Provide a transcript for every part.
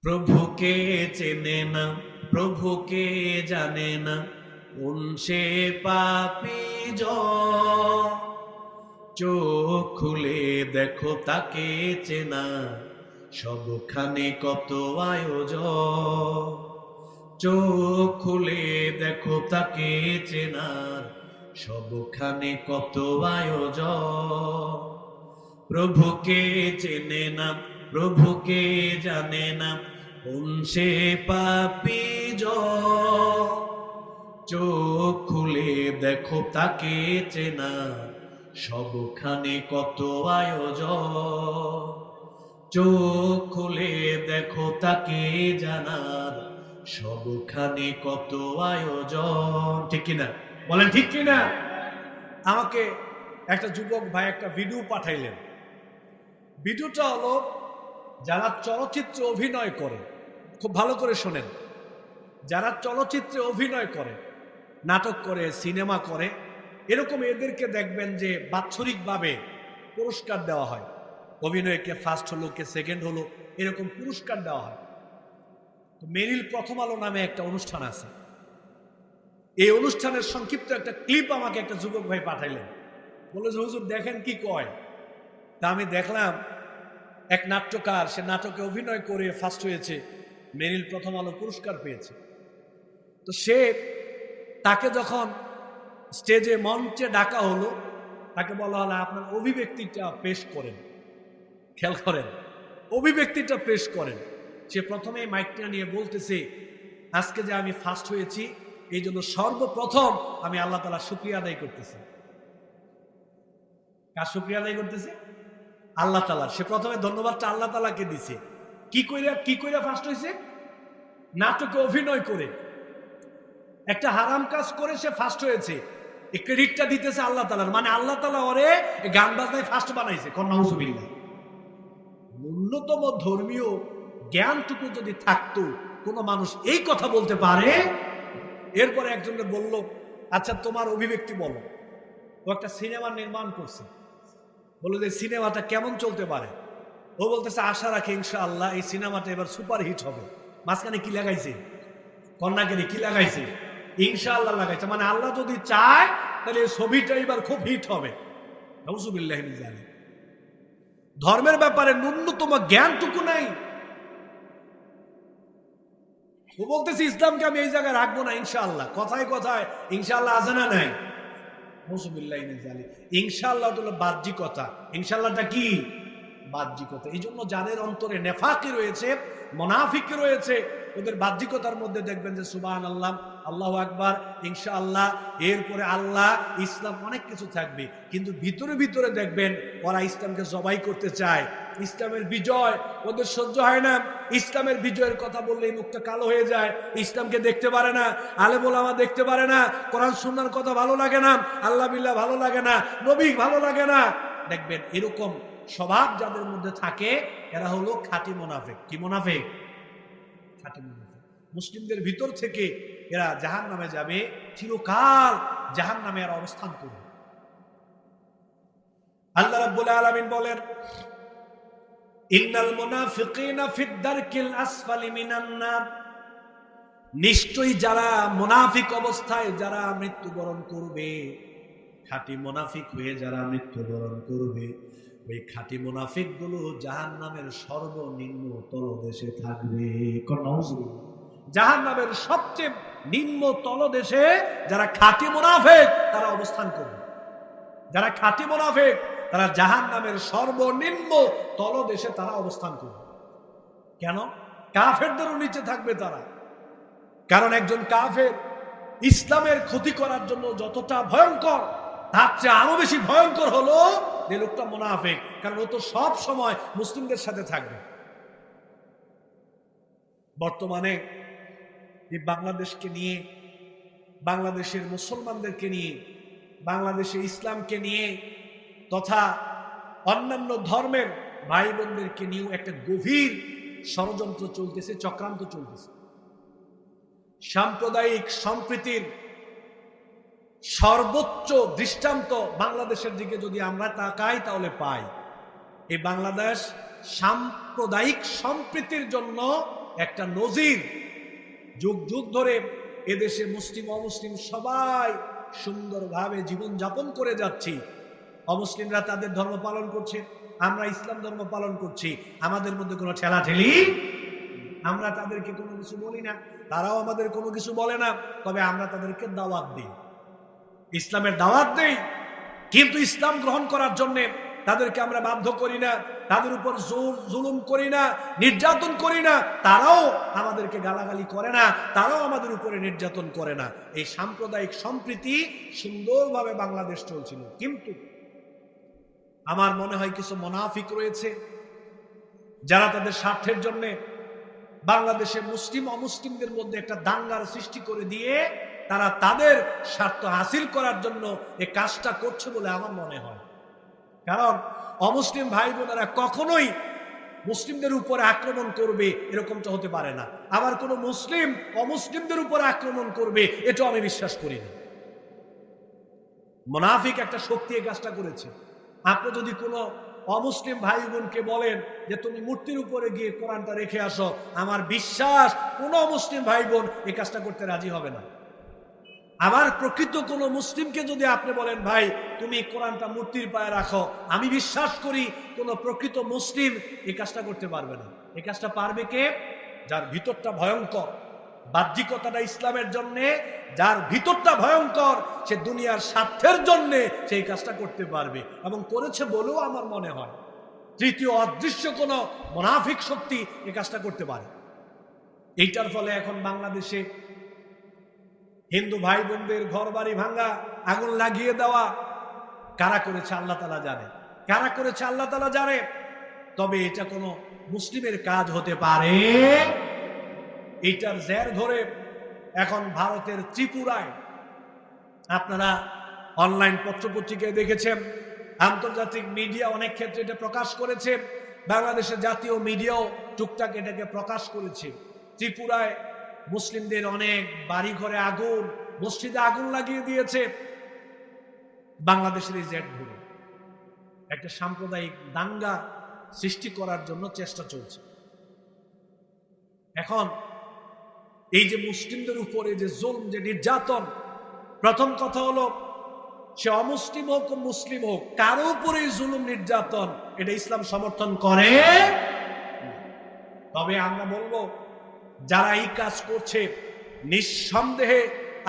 প্রভুকে চেনে না, প্রভুকে জানে না, কোন সে পাপী জন। চোখ খুলে দেখো তাকে চেনা, সবখানে কত আয়োজন। চোখ খুলে দেখো তাকে চেনার, সবখানে কত আয়োজন। প্রভুকে চেনে না, প্রভুকে জানে না, কোন সে পাপী জন। চোখ খুলে দেখো তাকে চেনার, সবখানে কত আয়োজন। চোখ খুলে দেখো তাকে জানার, সবখানে কত আয়োজন। ঠিক কিনা বলেন, ঠিক কিনা? আমাকে একটা যুবক ভাই একটা ভিডিও পাঠাইলেন। ভিডিওটা হলো, যারা চলচ্চিত্রে অভিনয় করে, খুব ভালো করে শোনেন, যারা চলচ্চিত্রে অভিনয় করে, নাটক করে, সিনেমা করে, এরকম এদেরকে দেখবেন যে বাৎসরিকভাবে পুরস্কার দেওয়া হয়। অভিনয়কে ফার্স্ট হলো, কে সেকেন্ড হলো, এরকম পুরস্কার দেওয়া হয়। তো মেরিল প্রথম আলো নামে একটা অনুষ্ঠান আছে। এই অনুষ্ঠানের সংক্ষিপ্ত একটা ক্লিপ আমাকে একটা যুবক ভাই পাঠাইলেন। বলে যে হুজুর দেখেন কি কয়। তা আমি দেখলাম এক নাট্যকার, সে নাটকে অভিনয় করে ফার্স্ট হয়েছে, মেরিল প্রথম আলো পুরস্কার পেয়েছে। তো সে, তাকে যখন স্টেজে মঞ্চে ডাকা হলো, তাকে বলা হলো আপনার অভিব্যক্তিটা পেশ করেন। খেয়াল করেন, অভিব্যক্তিটা পেশ করেন। সে প্রথমে মাইকটা নিয়ে বলতেছে, আজকে যে আমি ফার্স্ট হয়েছি এই জন্য সর্বপ্রথম আমি আল্লাহ তাআলার শুকরিয়া আদায় করতেছি। কার শুকরিয়া আদায় করতেছে? আল্লাহ তাআলার। সে প্রথমে ধন্যবাদটা আল্লাহ তাআলাকে দিছে। কি কইরা ফার্স্ট হয়েছে? নাটকে অভিনয় করে, একটা হারাম কাজ করে সে ফার্স্ট হয়েছে। এই ক্রেডিটটা দিতেছে আল্লাহ তাআলার। মানে আল্লাহ তাআলা ওরে গান বাজনায় ফার্স্ট বানাইছে। নাউজুবিল্লাহ। ন্যূনতম ধর্মীয় জ্ঞানটুকু যদি থাকতো, কোনো মানুষ এই কথা বলতে পারে? এরপরে একজনকে বলল, আচ্ছা তোমার অভিব্যক্তি বলো। ও একটা সিনেমা নির্মাণ করছে, বললো যে সিনেমাটা কেমন চলতে পারে। ও বলতেছে আশা রাখি ইনশাআল্লাহ এই সিনেমাটা এবার সুপার হিট হবে। মাঝখানে কি লাগাইছে? কন্যাকে কি লাগাইছে? ইনশাআল্লাহ লাগাইছে। মানে আল্লাহ যদি চায় তাহলে এই ছবিটা এবার খুব হিট হবে। নাউজুবিল্লাহি মিন যালিক। ধর্মের ব্যাপারে ন্যূনতম জ্ঞানটুকু নাই। ও বলতেছে ইসলামকে আমি এই জায়গায় রাখবো না ইনশাআল্লাহ। কথায় কথায় ইনশাআল্লাহ আছে না নাই? নাউজুবিল্লাহি মিন যালিক। ইনশাআল্লাহ হলো বাহ্যিকতা। ইনশাআল্লাহটা কি? বাহ্যিকতা। এই জন্য যাদের অন্তরে নেফাকি রয়েছে, মুনাফিক রয়েছে, ওদের বাহ্যিকতার মধ্যে দেখবেন যে সুবহানাল্লাহ, আল্লাহু আকবার, ইনশাআল্লাহ, এরপরে আল্লাহ, ইসলাম, অনেক কিছু থাকবে। কিন্তু ভিতরে ভিতরে দেখবেন ওরা ইসলামকে জবাই করতে চায়। ইসলামের বিজয় ওদের সহ্য হয় না। ইসলামের বিজয়ের কথা বললেই মুখটা কালো হয়ে যায়। ইসলামকে দেখতে পারে না, আলেম ওলামা দেখতে পারে না, কোরআন সুন্নাহর কথা ভালো লাগে না, আল্লাহ বিল্লাহ ভালো লাগে না, নবী ভালো লাগে না। দেখবেন এরকম স্বভাব যাদের মধ্যে থাকে, এরা হলো খাঁটি মুনাফিক। কি মুনাফিক? খাঁটি মুনাফিক। মুসলিমদের ভিতর থেকে এরা জাহান্নামে যাবে, চিরকাল জাহান্নামে এরা অবস্থান করবে। আল্লাহ রাব্বুল আলামিন বলেন, ইন্নাল মুনাফিকিনা ফিদ দারকিল আসফালি মিনান নার। নিশ্চয়ই যারা মুনাফিক অবস্থায় যারা মৃত্যুবরণ করবে, খাঁটি মুনাফিক হয়ে যারা মৃত্যুবরণ করবে, ওই খাঁটি মুনাফিক গুলো জাহান্নামের সর্বনিম্ন তলদেশে থাকবে। জাহান্নামের সবচেয়ে নিম্ন তলদেশে যারা খাঁটি মুনাফিক তারা অবস্থান করবে। যারা খাঁটি মুনাফিক তারা জাহান্নামের সর্বনিম্ন তলদেশে তারা অবস্থান করবে। কেন? কাফেরদেরও নিচে থাকবে তারা। কারণ একজন কাফের ইসলামের ক্ষতি করার জন্য যতটা ভয়ঙ্কর, তার চেয়ে আরো বেশি ভয়ঙ্কর হলো যে লোকটা মুনাফিক। কারণ ও তো সব সময় মুসলিমদের সাথে থাকবে। বর্তমানে এই বাংলাদেশকে নিয়ে, বাংলাদেশের মুসলমানদেরকে নিয়ে, বাংলাদেশের ইসলামকে নিয়ে তথা অন্যান্য ধর্মের ভাই বোনদেরকে নিয়েও একটা গভীর ষড়যন্ত্র চলতেছে, চক্রান্ত চলতেছে। সাম্প্রদায়িক সম্প্রীতির সর্বোচ্চ দৃষ্টান্ত বাংলাদেশের দিকে যদি আমরা তাকাই তাহলে পাই। এই বাংলাদেশ সাম্প্রদায়িক সম্প্রীতির জন্য একটা নজির। যুগ যুগ ধরে এদেশে মুসলিম অমুসলিম সবাই সুন্দরভাবে জীবন যাপন করে যাচ্ছি। অমুসলিমরা তাদের ধর্ম পালন করছে, আমরা ইসলাম ধর্ম পালন করছি। আমাদের মধ্যে কোনো ঠেলাঠেলি, আমরা তাদেরকে কোনো কিছু বলি না, তারাও আমাদের কোনো কিছু বলে না। তবে আমরা তাদেরকে দাওয়াত দিই, ইসলামের দাওয়াত দেই, কিন্তু ইসলাম গ্রহণ করার জন্য তাদেরকে আমরা বাধ্য করি না, তাদের উপর জোর জুলুম করি না, নির্যাতন করি না। তারাও আমাদেরকে গালাগালি করে না, তারাও আমাদের উপরে নির্যাতন করে না। এই সাম্প্রদায়িক সম্প্রীতি সুন্দরভাবে বাংলাদেশ চলছিল। কিন্তু আমার মনে হয় কিছু মুনাফিক রয়েছে যারা তাদের স্বার্থের জন্য বাংলাদেশে মুসলিম অমুসলিমদের মধ্যে একটা দাঙ্গার সৃষ্টি করে দিয়ে তারা তাদের স্বার্থ হাসিল করার জন্য এই কাজটা করছে বলে আমার মনে হয়। কারণ অমুসলিম ভাই বোনেরা কখনোই মুসলিমদের উপরে আক্রমণ করবে এরকমটা হতে পারে না। আবার কোন মুসলিম অমুসলিমদের উপরে আক্রমণ করবে এটাও আমি বিশ্বাস করি না। মুনাফিক একটা শক্তি এই কাজটা করেছে। আপনি যদি কোনো অমুসলিম ভাই বোনকে বলেন যে তুমি মূর্তির উপরে গিয়ে কোরআনটা রেখে আসো, আমার বিশ্বাস কোন মুসলিম ভাই বোন এই কাজটা করতে রাজি হবে না। আবার প্রকৃত কোন মুসলিমকে যদি আপনি বলেন ভাই তুমি কোরআনটা মূর্তির পায়ে রাখো, আমি বিশ্বাস করি কোন প্রকৃত মুসলিম এই কাজটা করতে পারবে না। এই কাজটা পারবে কে? যার ভিতরটা ভয়ঙ্কর। বাহ্যিকতাটা ইসলামের জন্য, যার ভিতরটা ভয়ঙ্কর, সে দুনিয়ার স্বার্থের জন্য সেই কাজটা করতে পারবে এবং করেছে বলেও আমার মনে হয়। তৃতীয় অদৃশ্য কোন মুনাফিক শক্তি এই কাজটা করতে পারে। এইটার ফলে এখন বাংলাদেশে হিন্দু ভাই বোনদের ঘর বাড়ি ভাঙা, আগুন লাগিয়ে দেওয়া কারা করেছে আল্লাহ তাআলা জানে, কারা করেছে আল্লাহ তাআলা জানে। তবে এটা কোনো মুসলিমের কাজ হতে পারে? এইটার জের ধরে এখন ভারতের ত্রিপুরায় আপনারা অনলাইন পত্রপত্রিকায় দেখেছেন, আন্তর্জাতিক মিডিয়া অনেক ক্ষেত্রে এটা প্রকাশ করেছে, বাংলাদেশের জাতীয় মিডিয়াও টুকটাক এটাকে প্রকাশ করেছে। ত্রিপুরায় মুসলিমদের অনেক বাড়ি ঘরে আগুন, মসজিদে আগুন লাগিয়ে দিয়েছে। বাংলাদেশের এই জেট ধরে একটা সাম্প্রদায়িক দাঙ্গা সৃষ্টি করার জন্য চেষ্টা চলছে। এখন এই যে মুসলিমদের উপরে যে জুলম, যে নির্যাতন, প্রথম কথা হলো সে অমুসলিম হোক মুসলিম হোক, কারো উপরে জুলুম নির্যাতন এটা ইসলাম সমর্থন করে। তবে আমরা বলবো যারা এই কাজ করছে নিঃসন্দেহে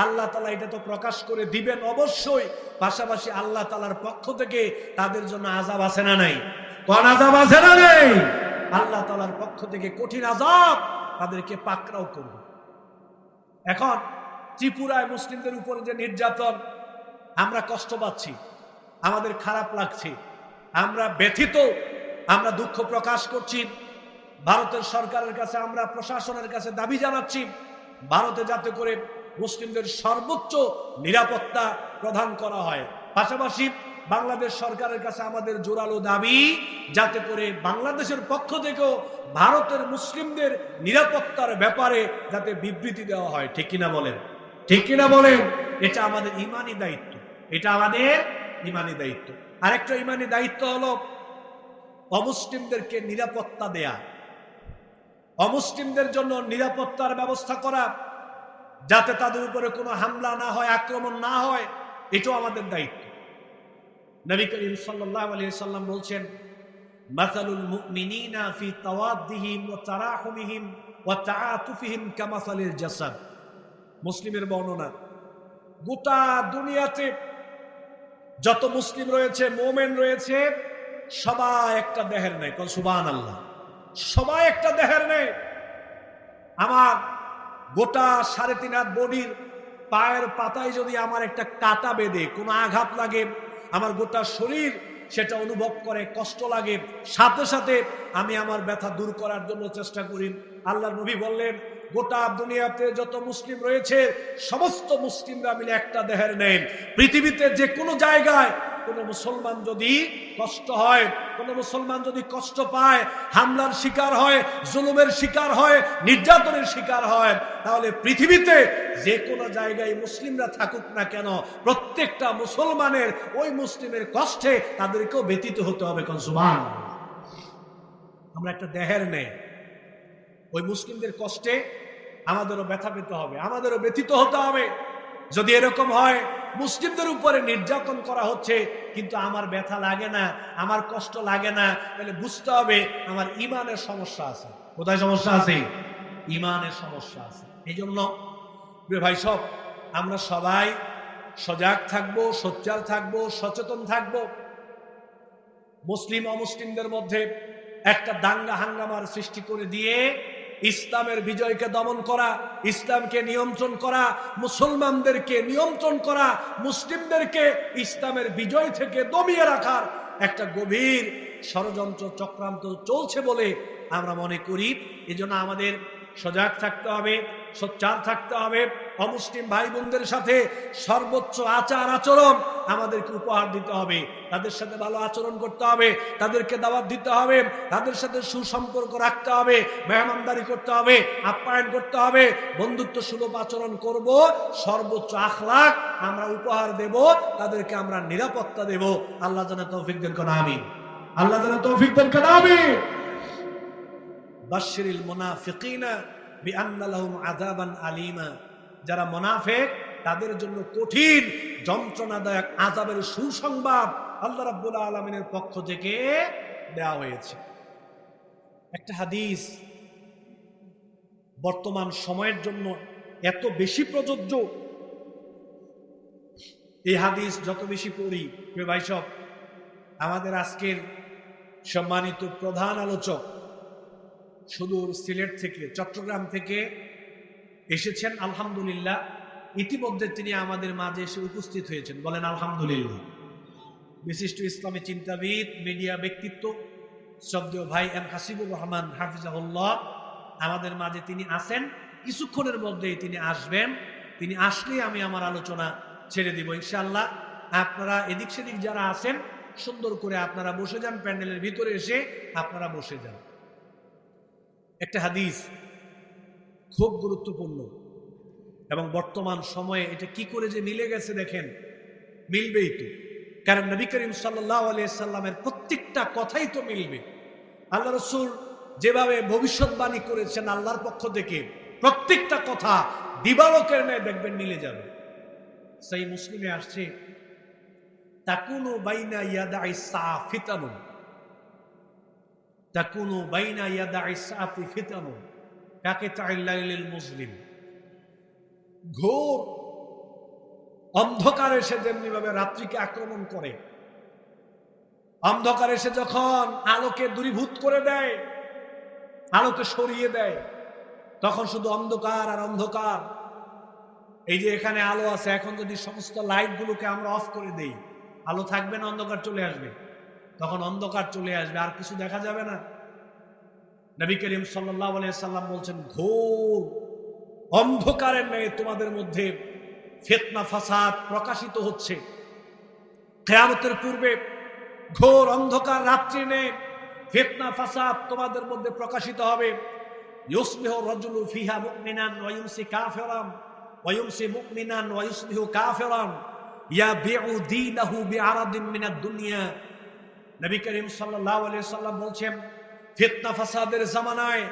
আল্লাহ তাআলা এটা তো প্রকাশ করে দিবেন অবশ্যই, পাশাপাশি আল্লাহ তাআলার পক্ষ থেকে তাদের জন্য আযাব আছে না নাই? কোন আযাব আছে না নাই? আল্লাহ তাআলার পক্ষ থেকে কঠিন আযাব তাদেরকে পাকড়াও করবে। এখন ত্রিপুরায় মুসলিমদের উপরে যে নির্যাতন, আমরা কষ্ট পাচ্ছি, আমাদের খারাপ লাগছে, আমরা ব্যথিত, আমরা দুঃখ প্রকাশ করছি। ভারতের সরকারের কাছে আমরা প্রশাসনের কাছে দাবি জানাচ্ছি ভারতে যাতে করে মুসলিমদের সর্বোচ্চ নিরাপত্তা প্রদান করা হয়। পাশাপাশি বাংলাদেশ সরকারের কাছে আমাদের জোরালো দাবি যাতে করে বাংলাদেশের পক্ষ থেকেও ভারতের মুসলিমদের নিরাপত্তার ব্যাপারে যাতে বিবৃতি দেওয়া হয়। ঠিক কিনা বলেন? ঠিক কিনা বলেন? এটা আমাদের ইমানি দায়িত্ব, এটা আমাদের ইমানি দায়িত্ব। আরেকটা ইমানি দায়িত্ব হলো অমুসলিমদেরকে নিরাপত্তা দেয়া, অমুসলিমদের জন্য নিরাপত্তার ব্যবস্থা করা, যাতে তাদের উপরে কোনো হামলা না হয়, আক্রমণ না হয়, এটাও আমাদের দায়িত্ব। নবী করিম সাল্লাল্লাহু আলাইহি সাল্লাম বলছেন, মাসালুল মুমিনিনা ফি তাওয়াদ্দিহিম ওয়া তারাহুমিহিম ওয়া তাআতুফিহিম কামাসালিল জাসাদ। মুসলিমের বর্ণনা। গোটা দুনিয়াতে যত মুসলিম রয়েছে, মুমিন রয়েছে, সবাই একটা দেহের নেই। কোন সুবহানাল্লাহ। সবাই একটা দেহের নেই। আমার গোটা 3.5 হাত বডির পায়ের পাতায় যদি আমার একটা কাটা বেঁধে কোনো আঘাত লাগে, আমার গোটা শরীর সেটা অনুভব করে, কষ্ট লাগে, সাথে সাথে আমি আমার ব্যথা দূর করার জন্য চেষ্টা করি। আল্লাহর নবী বললেন, গোটা দুনিয়াতে যত মুসলিম রয়েছে সমস্ত মুসলিমরা মিলে একটা দেহের নেই। পৃথিবীতে যে কোনো জায়গায় কোনো মুসলমান যদি কষ্ট হয়, কোনো মুসলমান যদি কষ্ট পায়, হামলার শিকার হয়, জুলুমের শিকার হয়, নির্যাতনের শিকার হয়, তাহলে পৃথিবীতে যে কোনো জায়গায় মুসলিমরা থাকুক না কেন, প্রত্যেকটা মুসলমানের ওই মুসলিমের কষ্টে তাদেরকেও ব্যতীত হতে হবে। কোন সুবহানাল্লাহ। আমরা একটা দেহের নেই। ওই মুসলিমদের কষ্টে আমাদেরও ব্যথা পেতে হবে, আমাদেরও ব্যথিত হতে হবে। যদি এরকম হয় মুসলিমদের উপরে নির্যাতন করা হচ্ছে কিন্তু আমার ব্যথা লাগে না, আমার কষ্ট লাগে না, তাহলে বুঝতে হবে আমার ঈমানের সমস্যা আছে। কোথায় সমস্যা আছে? ঈমানের সমস্যা আছে। এই জন্য প্রিয় ভাই সব, আমরা সবাই সজাগ থাকবো, সোচ্চার থাকবো, সচেতন থাকবো। মুসলিম অমুসলিমদের মধ্যে একটা দাঙ্গা হাঙ্গামার সৃষ্টি করে দিয়ে ইসলামের বিজয়কে দমন করা, ইসলামকে নিয়ন্ত্রণ করা, মুসলমানদেরকে নিয়ন্ত্রণ করা, মুসলিমদেরকে ইসলামের বিজয় থেকে দমিয়ে রাখার একটা গভীর ষড়যন্ত্র চক্রান্ত চলছে বলে আমরা মনে করি। এজন্য আমাদের সজাগ থাকতে হবে, সোচ্চার থাকতে হবে। অমুসলিম ভাই বোনদের সাথে সর্বোচ্চ আচার আচরণ আমাদেরকে উপহার দিতে হবে, তাদের সাথে ভালো আচরণ করতে হবে, তাদেরকে দাওয়াত দিতে হবে, তাদের সাথে সুসম্পর্ক রাখতে হবে, মেহমানদারি করতে হবে, আপ্যায়ন করতে হবে, বন্ধুত্ব সুলভ আচরণ করব, সর্বোচ্চ আখলাক আমরা উপহার দেব, তাদেরকে আমরা নিরাপত্তা দেব। আল্লাহ যেন তৌফিক দেন, কোন আমিন। আল্লাহ যেন তৌফিক দেন, কোন আমিন। বাশশিরিল মুনাফিকিনা বিআন্না লাহুম আযাবান আলীমা। যারা মুনাফিক তাদের জন্য কঠিন যন্ত্রণাদায়ক আযাবের সুসংবাদ আল্লাহ রাব্বুল আলামিনের পক্ষ থেকে দেওয়া হয়েছে। একটা হাদিস বর্তমান সময়ের জন্য এত বেশি প্রযোজ্য, এই হাদিস যত বেশি পড়ি প্রিয় ভাই সব, আমাদের আজকের সম্মানিত প্রধান আলোচক সুদূর সিলেট থেকে, চট্টগ্রাম থেকে এসেছেন, আলহামদুলিল্লাহ। ইতিমধ্যে তিনি আমাদের মাঝে এসে উপস্থিত হয়েছেন, বলেন আলহামদুলিল্লাহ। বিশিষ্ট ইসলামী চিন্তাবিদ, মিডিয়া ব্যক্তিত্ব শ্রদ্ধেয় ভাই এম হাসিবুর রহমান হাফিজাহুল্লাহ আমাদের মাঝে তিনি আছেন। কিছুক্ষণের মধ্যেই তিনি আসবেন। তিনি আসলেই আমি আমার আলোচনা ছেড়ে দিব ইনশাআল্লাহ। আপনারা এদিক সেদিক যারা আছেন সুন্দর করে আপনারা বসে যান, প্যান্ডেলের ভিতরে এসে আপনারা বসে যান। একটা হাদিস খুব গুরুত্বপূর্ণ এবং বর্তমান সময়ে এটা কি করে যে মিলে গেছে দেখেন, মিলবেই তো, কারণ নবী করিম সাল্লাল্লাহু আলাইহি সাল্লামের প্রত্যেকটা কথাই তো মিলবে। আল্লাহ রাসূল যেভাবে ভবিষ্যৎবাণী করেছেন আল্লাহর পক্ষ থেকে, প্রত্যেকটা কথা দিবালোকের ন্যায় দেখবেন মিলে যাবে। সেই মুসলিমে আসছে, তাকুনু বাইনা ইয়াদাই সাফিতানুন, তাকুনু বাইনা ইয়াদাই সাফি ফিতানুন কাকিতাইল লাইলিল মুসলিম। ঘোর অন্ধকার এসে যেমনি ভাবে রাত্রিকে আক্রমণ করে, অন্ধকার এসে যখন আলোকে দূরীভূত করে দেয়, আলোকে সরিয়ে দেয়, তখন শুধু অন্ধকার আর অন্ধকার। এই যে এখানে আলো আছে, এখন যদি সমস্ত লাইটগুলোকে আমরা অফ করে দেই, আলো থাকবে না, অন্ধকার চলে আসবে। তখন অন্ধকার চলে আসবে, আর কিছু দেখা যাবে না। নবী করিম সাল্লাল্লাহু আলাইহি সাল্লাম বলছেন, ঘোর অন্ধকারের ন্যায় তোমাদের মধ্যে ফিতনা ফাসাদ প্রকাশিত হচ্ছে। কিয়ামতের পূর্বে ঘোর অন্ধকার রাত্রি নেই, ফিতনা ফাসাদ তোমাদের মধ্যে প্রকাশিত হবে। ইউসবিহু রাজুলু ফিহা মুমিনান ওয়া ইউমসি কাফিরান ওয়া ইউমসি মুমিনান ওয়া ইউসবিহু কাফিরান ইয়াবিউ দীনাহু বিআরাদিন মিনাদ দুনিয়া। নবী করিম সাল্লাল্লাহু আলাইহি সাল্লাম বলছেন, ফিতনা ফাসাদের জামানায়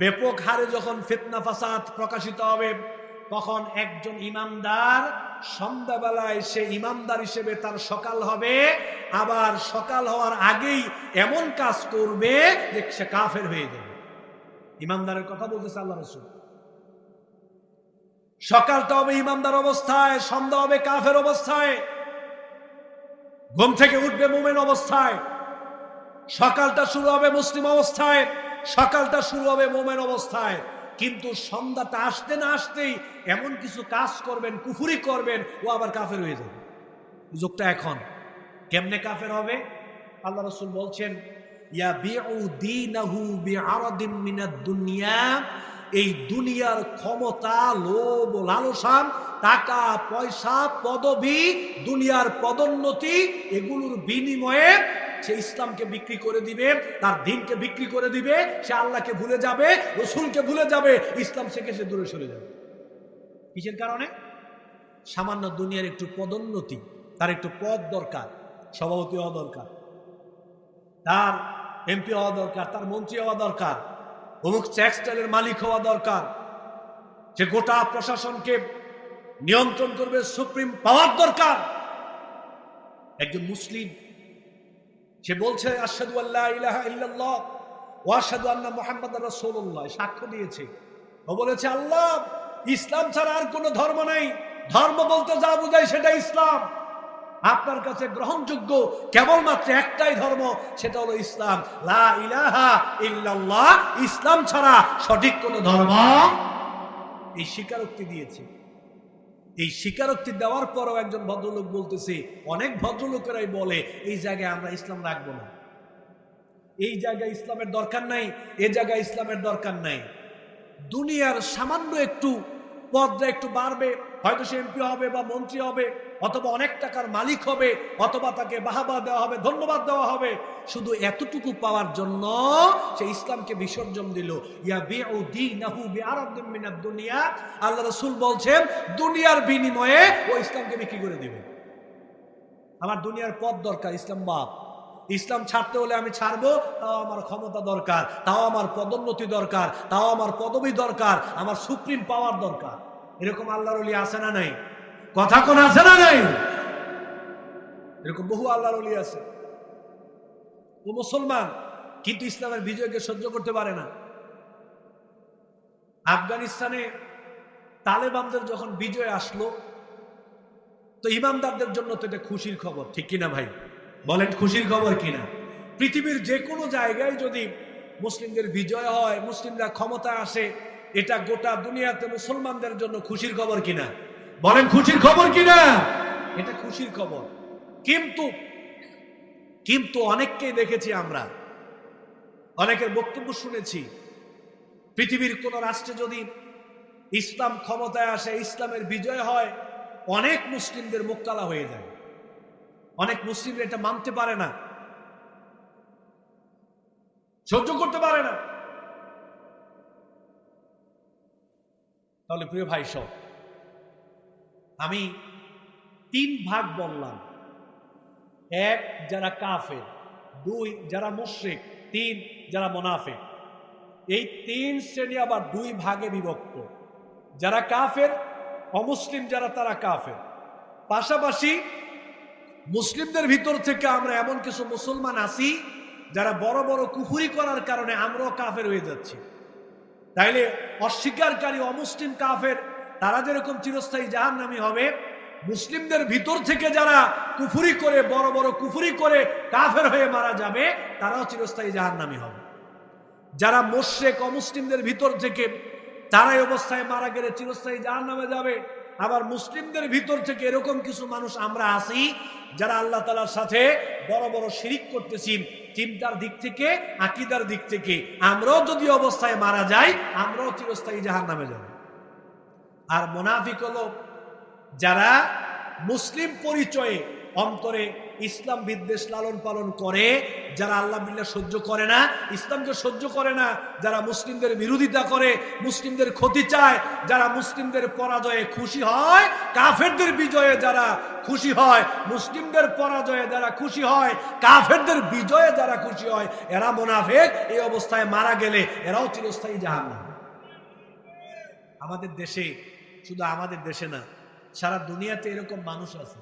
ব্যাপক হারে যখন ফিতনা ফাসাদ প্রকাশিত হবে, তখন একজন ইমানদার সন্ধ্যাবেলায় সে ইমানদার হিসেবে তার সকাল হবে, আবার সকাল হওয়ার আগেই এমন কাজ করবে যে সে কাফের হয়ে যাবে। ইমানদারের কথা বলতেছে আল্লাহ রাসূল। সকালটা হবে ইমানদার অবস্থায়, সন্ধ্যা হবে কাফের অবস্থায়। ঘুম থেকে উঠবে মুমিন অবস্থায়, সকালটা শুরু হবে মুসলিম অবস্থায়, সকালটা শুরু হবে মুমিন অবস্থায়। কিন্তু সন্ধ্যাটা আসতে না আসতেই এমন কিছু কাজ করবেন, কুফরি করবেন, ও আবার কাফের হয়ে যাবে। যুগটা এখন কেমনে কাফের হবে? আল্লাহ রাসূল বলছেন, ইয়াবিউ দীনাহু বিআরাদিন মিনাদ দুনিয়া। এই দুনিয়ার ক্ষমতা, লোভ, লালসা, টাকা পয়সা, পদবি, দুনিয়ার পদোন্নতি, এগুলোর বিনিময়ে সে ইসলামকে বিক্রি করে দিবে, তার দ্বীনকে বিক্রি করে দিবে, সে আল্লাহকে ভুলে যাবে, রাসূলকে ভুলে যাবে, ইসলাম থেকে সে দূরে সরে যাবে। কিসের কারণে? সামান্য দুনিয়ার একটু পদোন্নতি, তার একটু পদ দরকার, সভাপতি হওয়া দরকার, তার এমপি হওয়া দরকার, তার মন্ত্রী হওয়া দরকার, অমুক টেক্সটাইলের মালিক হওয়া দরকার, যে গোটা প্রশাসনকে নিয়ন্ত্রণ করবে, সুপ্রিম পাওয়ার দরকার। একজন মুসলিম সে বলছে আশহাদু আল্লা ইলাহা ইল্লাল্লাহ ওয়া আশহাদু আন্না মুহাম্মাদার রাসূলুল্লাহ, সাক্ষ্য দিয়েছে। ও বলেছে আল্লাহ, ইসলাম ছাড়া আর কোনো ধর্ম নেই, ধর্ম বলতে যা বোঝায় সেটা ইসলাম। আপনার কাছে গ্রহণযোগ্য কেবলমাত্র একটাই ধর্ম, সেটা হলো ইসলাম। লা ইলাহা ইল্লাল্লাহ, ইসলাম ছাড়া সঠিক কোনো ধর্ম। এই স্বীকারোক্তি দিয়েছে। এই স্বীকারোক্তি দেওয়ার পরও একজন ভদ্রলোক বলতেছে, অনেক ভদ্রলোকেরাই বলে এই জায়গায় আমরা ইসলাম রাখবো না, এই জায়গায় ইসলামের দরকার নাই, এ জায়গায় ইসলামের দরকার নাই। দুনিয়ার সামান্য একটু পদটা একটু বাড়বে, হয়তো সে এমপি হবে বা মন্ত্রী হবে, অথবা অনেক টাকার মালিক হবে, অথবা তাকে বাহাবা দেওয়া হবে, ধন্যবাদ দেওয়া হবে। শুধু এতটুকু পাওয়ার জন্য সে ইসলামকে বিসর্জন দিল। ইয়াবিউ দীনাহু বিআরাদিন মিনাদ দুনিয়া, আল্লাহ রাসূল বলছেন দুনিয়ার বিনিময়ে ও ইসলামকে বিক্রি করে দিবে। আমার দুনিয়ার পদ দরকার, ইসলাম বাদ। ইসলাম ছাড়তে হলে আমি ছাড়বো, তাও আমার ক্ষমতা দরকার, তাও আমার পদোন্নতি দরকার, তাও আমার পদবি দরকার, আমার সুপ্রিম পাওয়ার দরকার। এরকম আল্লাহর ওলি আছে না নাই? কথা কোন আছে না নাই? এরকম বহু আল্লাহর ওলি আছে। ও মুসলমান, কিন্তু ইসলামের বিজয়কে সহ্য করতে পারে না। আফগানিস্তানে তালেবানদের যখন বিজয় আসলো, তো ইমানদারদের জন্য তো এটা খুশির খবর, ঠিক কিনা ভাই? বলেন খুশির খবর কিনা? পৃথিবীর যে কোনো জায়গায় যদি মুসলিমদের বিজয় হয়, মুসলিমরা ক্ষমতায় আসে, এটা গোটা দুনিয়াতে মুসলমানদের জন্য খুশির খবর কিনা? বলেন খুশির খবর কিনা? এটা খুশির খবর। কিন্তু অনেককেই দেখেছি আমরা, অনেকের বক্তব্য শুনেছি, পৃথিবীর কোন রাষ্ট্রে যদি ইসলাম ক্ষমতায় আসে, ইসলামের বিজয় হয়, অনেক মুসলিমদের মুখ কালা হয়ে যায়। অনেক মুসলিম এটা মানতে পারে না, সহ্য করতে পারে না। তাহলে প্রিয় ভাই সব, আমি 3 ভাগ বললাম। 1 যারা কাফের, 2 যারা মুশরিক, 3 যারা মুনাফিক। এই 3 শ্রেণী আবার 2 ভাগে বিভক্ত। যারা কাফের, অমুসলিম যারা, তারা কাফের। পাশাপাশি মুসলিমদের ভিতর থেকে আমরা এমন কিছু মুসলমান আছি যারা বড় বড় কুফরি করার কারণে আমরাও কাফের হয়ে যাচ্ছি। তাইলে অস্বীকারী অমুসলিম কাফের তারা যেরকম চিরস্থায়ী জাহান্নামী হবে, মুসলিমদের ভিতর থেকে যারা কুফরি করে, বড় বড় কুফরি করে কাফের হয়ে মারা যাবে, তারাও চিরস্থায়ী জাহান্নামী হবে। যারা মুশরিক অমুসলিমদের ভিতর থেকে, তারাই অবস্থায় মারা গেলে চিরস্থায়ী জাহান্নামে যাবে। আবার মুসলিমদের ভিতর থেকে এরকম কিছু মানুষ আমরা আছি যারা আল্লাহ তাআলার সাথে বড় বড় শিরিক করতেছি, চিন্তার দিক থেকে, আকীদার দিক থেকে। আমরাও যদি অবস্থায় মারা যাই, আমরাও চিরস্থায়ী জাহান্নামে যাব। আর মুনাফিক হলো যারা মুসলিম পরিচয়ে অন্তরে ইসলাম বিদ্বেষ লালন পালন করে, যারা আল্লাহ বিল্লাহ সহ্য করে না, ইসলামকে সহ্য করে না, যারা মুসলিমদের বিরোধিতা করে, মুসলিমদের ক্ষতি চায়, যারা মুসলিমদের পরাজয়ে খুশি হয়, কাফেরদের বিজয়ে যারা খুশি হয়, মুসলিমদের পরাজয়ে যারা খুশি হয়, কাফেরদের বিজয়ে যারা খুশি হয়, এরা মুনাফিক। এই অবস্থায় মারা গেলে এরাও চিরস্থায়ী জাহান্নাম। আমাদের দেশে, শুধু আমাদের দেশে না, সারা দুনিয়াতে এরকম মানুষ আছে।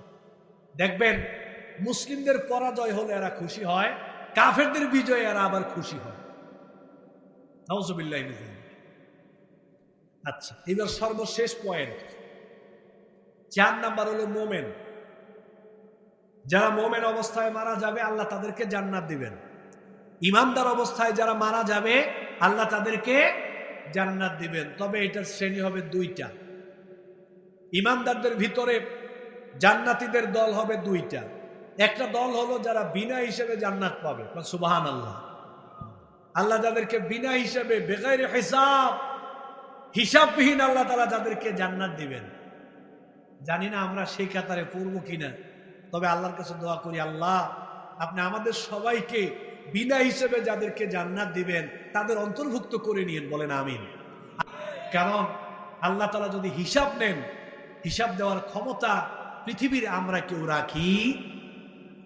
দেখবেন মুসলিমদের পরাজয় হলে এরা খুশি হয়, কাফেরদের বিজয়ে এরা আবার খুশি হয়। নাউজুবিল্লাহ। আচ্ছা, এবার সর্বশেষ পয়েন্ট, 4 নাম্বার হলো মোমেন। যারা মোমেন অবস্থায় মারা যাবে, আল্লাহ তাদেরকে জান্নাত দিবেন। ইমানদার অবস্থায় যারা মারা যাবে, আল্লাহ তাদেরকে জান্নাত দিবেন। তবে এটার শ্রেণী হবে 2টা। ইমানদারদের ভিতরে জান্নাতীদের দল হবে 2টা। একটা দল হলো যারা বিনা হিসেবে জান্নাত পাবে, সুবহানাল্লাহ। আল্লাহ যাদেরকে বিনা হিসেবে, বেগাইরে হিসাব, হিসাববিহীন আল্লাহ তাআলা যাদেরকে জান্নাত দিবেন। জানি না আমরা সেই কাতারে পড়ব কিনা, তবে আল্লাহর কাছে দোয়া করি, আল্লাহ আপনি আমাদের সবাইকে বিনা হিসেবে যাদেরকে জান্নাত দিবেন তাদের অন্তর্ভুক্ত করে নিয়েন, বলেন আমিন। কারণ আল্লাহ তাআলা যদি হিসাব নেন, হিসাব দেওয়ার ক্ষমতা পৃথিবীর আমরা কেউ রাখি?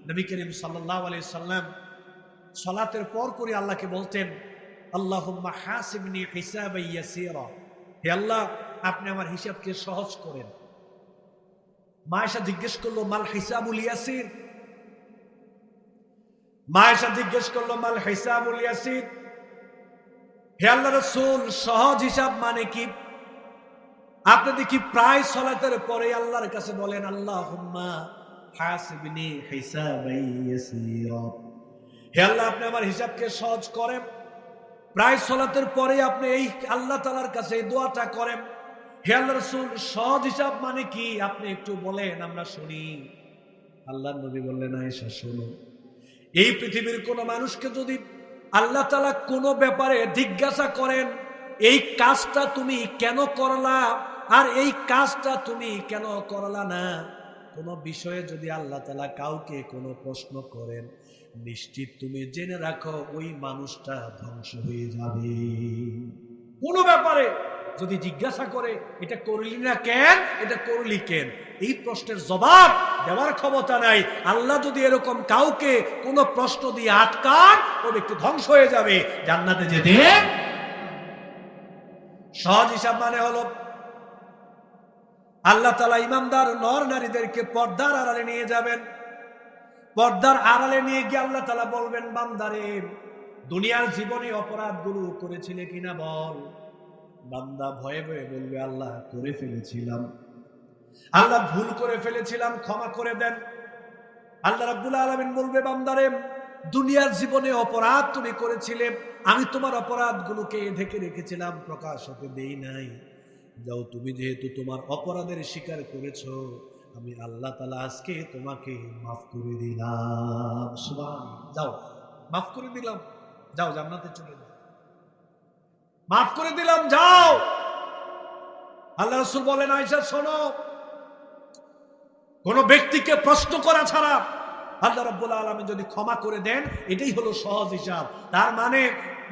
নবী করিম সাল্লাল্লাহু আলাইহি সাল্লাম সালাতের পর করে আল্লাহকে বলতেন, আল্লাহুম্মা হাসিবনি হিসাবান ইয়াসীরা, হে আল্লাহ আপনি আমার হিসাবকে সহজ করেন। মা আয়েশা জিজ্ঞেস করলো মাল হিসাবুল ইয়াসির, মা আয়েশা জিজ্ঞেস করলো মাল হিসাবুল ইয়াসির, হে আল্লাহ রাসূল সহজ হিসাব মানে কি? আপনি দেখি প্রায় সালাতের পরে আল্লাহর কাছে বলেন আল্লাহুম্মা হাসিবনি হিসাবান ইয়াসীরা, হে আল্লাহ আপনি আমার হিসাবকে সহজ করেন। প্রায় সালাতের পরে আপনি এই আল্লাহ তাআলার কাছে এই দোয়াটা করেন। হে আল্লাহ রাসূল সহজ হিসাব মানে কি আপনি একটু বলেন, আমরা শুনি। আল্লাহর নবী বললেন আয়েশা শোনো, এই পৃথিবীর কোন মানুষকে যদি আল্লাহ তাআলা কোনো ব্যাপারে জিজ্ঞাসা করেন এই কাজটা তুমি কেন করলা আর এই কাজটা তুমি কেন করলা না, কোন বিষয়ে যদি আল্লাহ তাআলা কাউকে কোনো প্রশ্ন করেন নিশ্চিত তুমি জেনে রাখো ওই মানুষটা ধ্বংস হয়ে যাবে। কোনো ব্যাপারে যদি জিজ্ঞাসা করে এটা করলি না কেন, এটা করলি কেন, এই প্রশ্নের জবাব দেওয়ার ক্ষমতা নাই। আল্লাহ যদি এরকম কাউকে কোনো প্রশ্ন দিয়ে আটকান ও ব্যক্তি ধ্বংস হয়ে যাবে, জান্নাতে যেতে। সহজ হিসাব মানে হলো আল্লাহ তাআলা ইমানদার নর নারীদেরকে পর্দার আড়ালে নিয়ে যাবেন। পর্দার আড়ালে নিয়ে গিয়ে আল্লাহ তাআলা বলবেন বান্দারে দুনিয়ার জীবনে অপরাধগুলো করেছিলে কিনা বল। বান্দা ভয়ে ভয়ে বলবে আল্লাহ করে ফেলেছিলাম, আল্লাহ ভুল করে ফেলেছিলাম, ক্ষমা করে দেন। আল্লাহ রাব্বুল আলামিন বলবে বান্দারে দুনিয়ার জীবনে অপরাধ তুমি করেছিলে, আমি তোমার অপরাধগুলোকে ঢেকে রেখেছিলাম, প্রকাশ হতে দেই নাই। যাও তুমি যেহেতু তোমার অপরাধের স্বীকার করেছো আমি আল্লাহ তাআলা আজকে তোমাকে মাফ করে দিলাম। সুবহানাল্লাহ, যাও মাফ করে দিলাম, যাও জান্নাতে চলে যাও, মাফ করে দিলাম, যাও। আল্লাহ রাসূল বলেন আয়েশা শোনো, কোন ব্যক্তিকে প্রশ্ন করা ছাড়া আল্লাহ রাব্বুল আলামিন যদি ক্ষমা করে দেন এটাই হলো সহজ হিসাব। তার মানে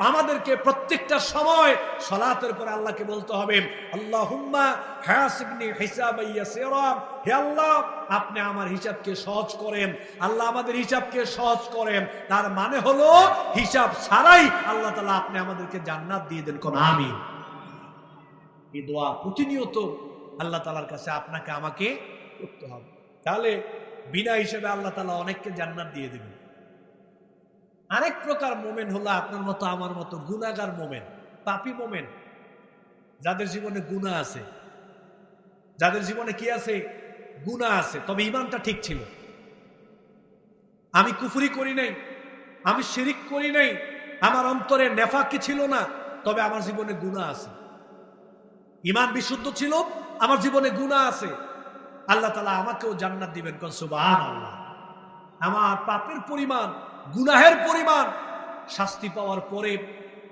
আমাদেরকে প্রত্যেকটা সময় সালাতের পরে আল্লাহকে বলতে হবে আল্লাহুম্মা হাসিবনি হিসাবান ইয়াসীরা, হে আল্লাহ আপনি আমার হিসাবকে সহজ করেন, আল্লাহ আমাদের হিসাবকে সহজ করেন। তার মানে হলো হিসাব ছাড়াই আল্লাহ তাআলা আপনি আমাদেরকে জান্নাত দিয়ে দেন। কোন আমিন। এই দোয়া প্রতিনিয়ত আল্লাহ তাআলার কাছে আপনাকে আমাকে করতে হবে, তাহলে বিনা হিসেবে আল্লাহ তাআলা অনেককে জান্নাত দিয়ে দিবেন। আরেক প্রকার মোমেন হলো আপনার মতো আমার মতো গুনাহগার মোমেন, পাপী মোমেন, যাদের জীবনে গুনাহ আছে, যাদের জীবনে কি আছে, গুনাহ আছে, তবে ঈমানটা ঠিক ছিল। আমি কুফরি করি নাই, আমি শিরিক করি নাই, আমার অন্তরে নেফাকি ছিল না, তবে আমার জীবনে গুনাহ আছে। ঈমান বিশুদ্ধ ছিল, আমার জীবনে গুনাহ আছে, আল্লাহ তাআলা আমাকেও জান্নাত দিবেন। কোন সুবহানাল্লাহ। আমার পাপের পরিমাণ, গুনাহের পরিমাণ, শাস্তি পাওয়ার পরে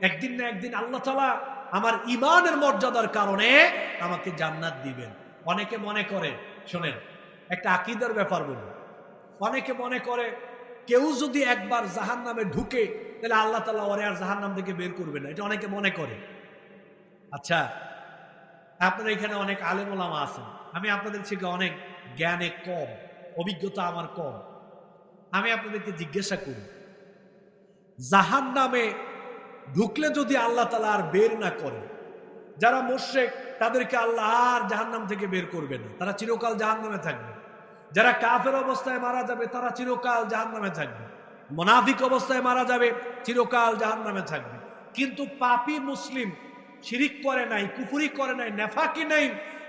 একদিন না একদিন আল্লাহ তাআলা আমার ঈমানের মর্যাদার কারণে আমাকে জান্নাত দিবেন। অনেকে মনে করে, শোনেন একটা আকীদার ব্যাপার বলি, অনেকে মনে করে কেউ যদি একবার জাহান্নামে ঢুকে তাহলে আল্লাহ তাআলা ওরে আর জাহান্নাম থেকে বের করবে না, এটা অনেকে মনে করে। আচ্ছা আপনারা এখানে অনেক আলেম ওলামা আছেন, আমি আপনাদের থেকে অনেক জ্ঞানে কম, অভিজ্ঞতা আমার কম। আমি আপনাদেরকে জিজ্ঞাসা করি জাহান্নামে ঢুকলে যদি আল্লাহ তাআলা আর বের না করে, যারা মুশরিক তাদেরকে আল্লাহ আর জাহান্নাম থেকে বের করবে না, তারা চিরকাল জাহান্নামে থাকবে। যারা কাফের অবস্থায় মারা যাবে তারা চিরকাল জাহান্নামে থাকবে, মুনাফিক অবস্থায় মারা যাবে চিরকাল জাহান্নামে থাকবে। কিন্তু পাপী মুসলিম, শিরিক করে নাই, কুফরি করে নাই, নেফাকি নাই,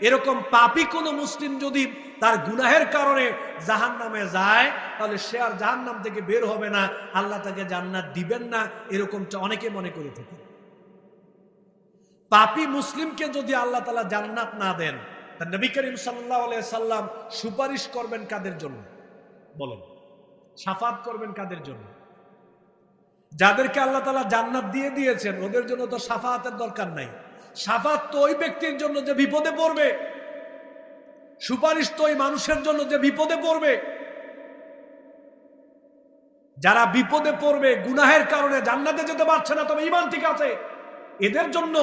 এরকম পাপী কোন মুসলিম যদি তার গুনাহের কারণে জাহান্নামে যায় তাহলে সে আর জাহান্নাম থেকে বের হবে না, আল্লাহ তাকে জান্নাত দিবেন না, এরকমটা অনেকে মনে করে থাকে। পাপী মুসলিমকে যদি আল্লাহ তাআলা জান্নাত না দেন, তা নবী করিম সাল্লাল্লাহু আলাইহি সাল্লাম সুপারিশ করবেন কাদের জন্য বলেন? শাফাত করবেন কাদের জন্য? যাদেরকে আল্লাহ তাআলা জান্নাত দিয়ে দিয়েছেন ওদের জন্য তো শাফাতের দরকার নাই। শাফাত তো ওই ব্যক্তির জন্য যে বিপদে পড়বে, সুপারিশ তো ওই মানুষের জন্য যে বিপদে পড়বে। যারা বিপদে পড়বে গুনাহের কারণে জান্নাতে যেতে পারছে না তবে ঈমান ঠিক আছে, এদের জন্য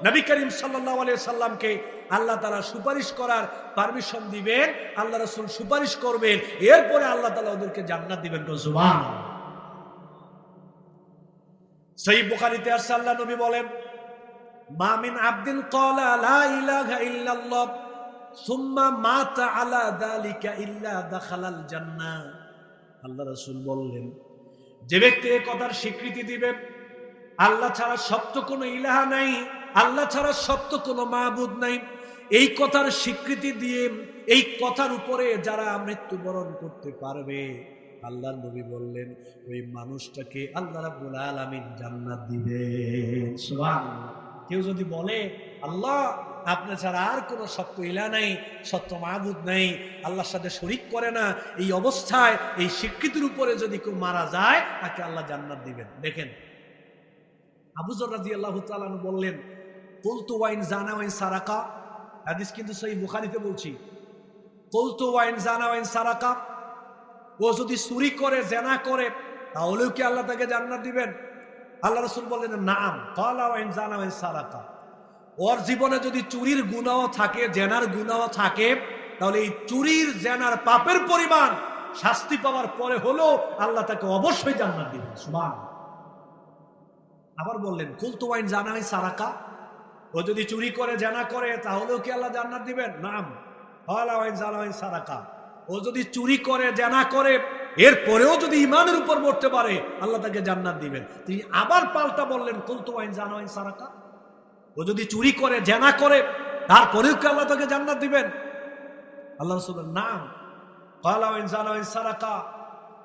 নবী করিম সাল্লাল্লাহু আলাইহি সাল্লামকে আল্লাহ তাআলা সুপারিশ করার পারমিশন দিবেন, আল্লাহ রাসূল সুপারিশ করবেন, এরপরে আল্লাহ তাআলা ওদেরকে জান্নাত দিবেন। সুবহানাল্লাহ। সহিহ বুখারীতে আসছে, আল্লাহ নবী বলেন, মা মিন আবদিন ক্বালা লা ইলাহা ইল্লাল্লাহ সুম্মা মাতা আলা যালিকা ইল্লা দাখালাল জান্নাহ। আল্লাহ রাসূল বললেন, যে ব্যক্তি এই কথার স্বীকৃতি দিবে আল্লাহ ছাড়া সত্য কোনো ইলাহা নাই, আল্লাহ ছাড়া সত্য কোনো মাবুদ নাই, এই কথার স্বীকৃতি দিয়ে এই কথার উপরে যারা মৃত্যুবরণ করতে পারবে, আল্লাহর নবী বললেন ওই মানুষটাকে আল্লাহ রাব্বুল আলামিন জান্নাত দিবেন। সুবহানাল্লাহ। কেউ যদি বলে আল্লাহ আপনি ছাড়া আর কোনো সত্য ইলাহ নাই, সত্য মাবুদ নাই, আল্লাহর সাথে শরীক করে না, এই অবস্থায় এই স্বীকৃতির উপরে যদি কেউ মারা যায় তাকে আল্লাহ জান্নাত দিবেন। দেখেন আবু যর রাদিয়াল্লাহু তাআলা আনহু বললেন, কুলতু ওয়াইন জানা ওয়াইন সারাকা, হাদিস কিন্তু সহিহ বুখারীতে বলছি, কুলতু ওয়াইন জানা ওয়াইন সারাকা, ও যদি চুরি করে জেনা করে তাহলেও কি আল্লাহ তাকে জান্নাত দিবেন? আল্লাহ রাসূল বললেন নাম। ক্বালা ওয়াইন জানা ওয়াইন সারাকা, ওর জীবনে যদি চুরির গুনাহ থাকে, জেনার গুনাহ থাকে, তাহলে এই চুরির জেনার পাপের পরিমাণ শাস্তি পাওয়ার পরে হলেও আল্লাহ তাকে অবশ্যই জান্নাত দিবেন। সুবহানাল্লাহ। আবার বললেন কুলতু ওয়াইন জানা ওয়াইন সারাকা, ও যদি চুরি করে জেনা করে তাহলেও কি আল্লাহ জান্নাত দিবেন? নাম। ক্বালা ওয়াইন জানা ওয়াইন সারাকা, ও যদি চুরি করে জেনা করে এরপরেও যদি ঈমানের উপর মরতে পারে আল্লাহ তাকে জান্নাত দিবেন। তিনি আবার পাল্টা বললেন কুলতু ওয়াইন জানা ওয়াইন সারাকা, ও যদি চুরি করে জেনা করে তারপরেও কি আল্লাহ তাকে জান্নাত দিবেন? আল্লাহ রাসূলের নাম। ক্বালা ওয়াইন জানা ওয়াইন সারাকা,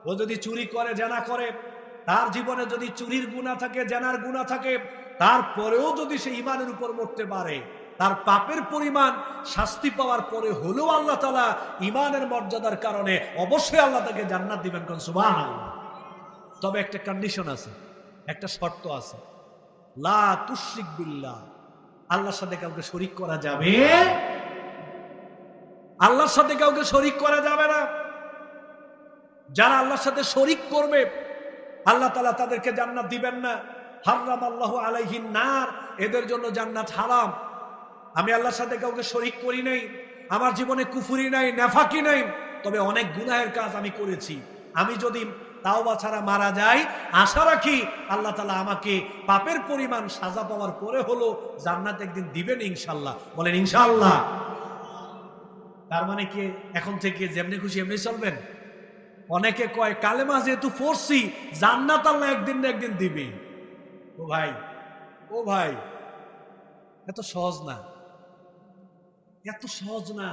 ও যদি চুরি করে জেনা করে, তার জীবনে যদি চুরির গুনাহ থাকে, জেনার গুনাহ থাকে, তারপরেও যদি সে ঈমানের উপর মরতে পারে, তার পাপের পরিমাণ শাস্তি পাওয়ার পরে হলেও আল্লাহ তাআলা ঈমানের মর্যাদার কারণে অবশ্যই আল্লাহ তাকে জান্নাত দিবেন। কোন সুবহানাল্লাহ। তবে একটা কন্ডিশন আছে, একটা শর্ত আছে, লা তুশরিক বিল্লাহ, আল্লাহর সাথে কাউকে শরীক করা যাবে, আল্লাহর সাথে কাউকে শরীক করা যাবে না। যারা আল্লাহর সাথে শরীক করবে আল্লাহ তাআলা তাদেরকে জান্নাত দিবেন না। হারামাল্লাহু আলাইহিন নার, এদের জন্য জান্নাত হারাম। আমি আল্লাহর সাথে কাউকে শরীক করি নাই, আমার জীবনে কুফরি নাই, নেফাকি নাই, তবে অনেক গুনাহের কাজ আমি করেছি। আমি যদি তাওবা ছাড়া মারা যাই, আশা রাখি আল্লাহ তাআলা আমাকে পাপের পরিমাণ সাজা পাওয়ার পরে হলো জান্নাত একদিন দিবেন ইনশাআল্লাহ। বলেন ইনশাআল্লাহ। তার মানে কি এখন থেকে যেমনি খুশি এমনি চলবেন? অনেকে কয় কালেমা যেহেতু পড়ছি জান্নাত আল্লাহ একদিন না একদিন দিবে। ও ভাই, ও ভাই, এত সহজ না, এত সহজ না।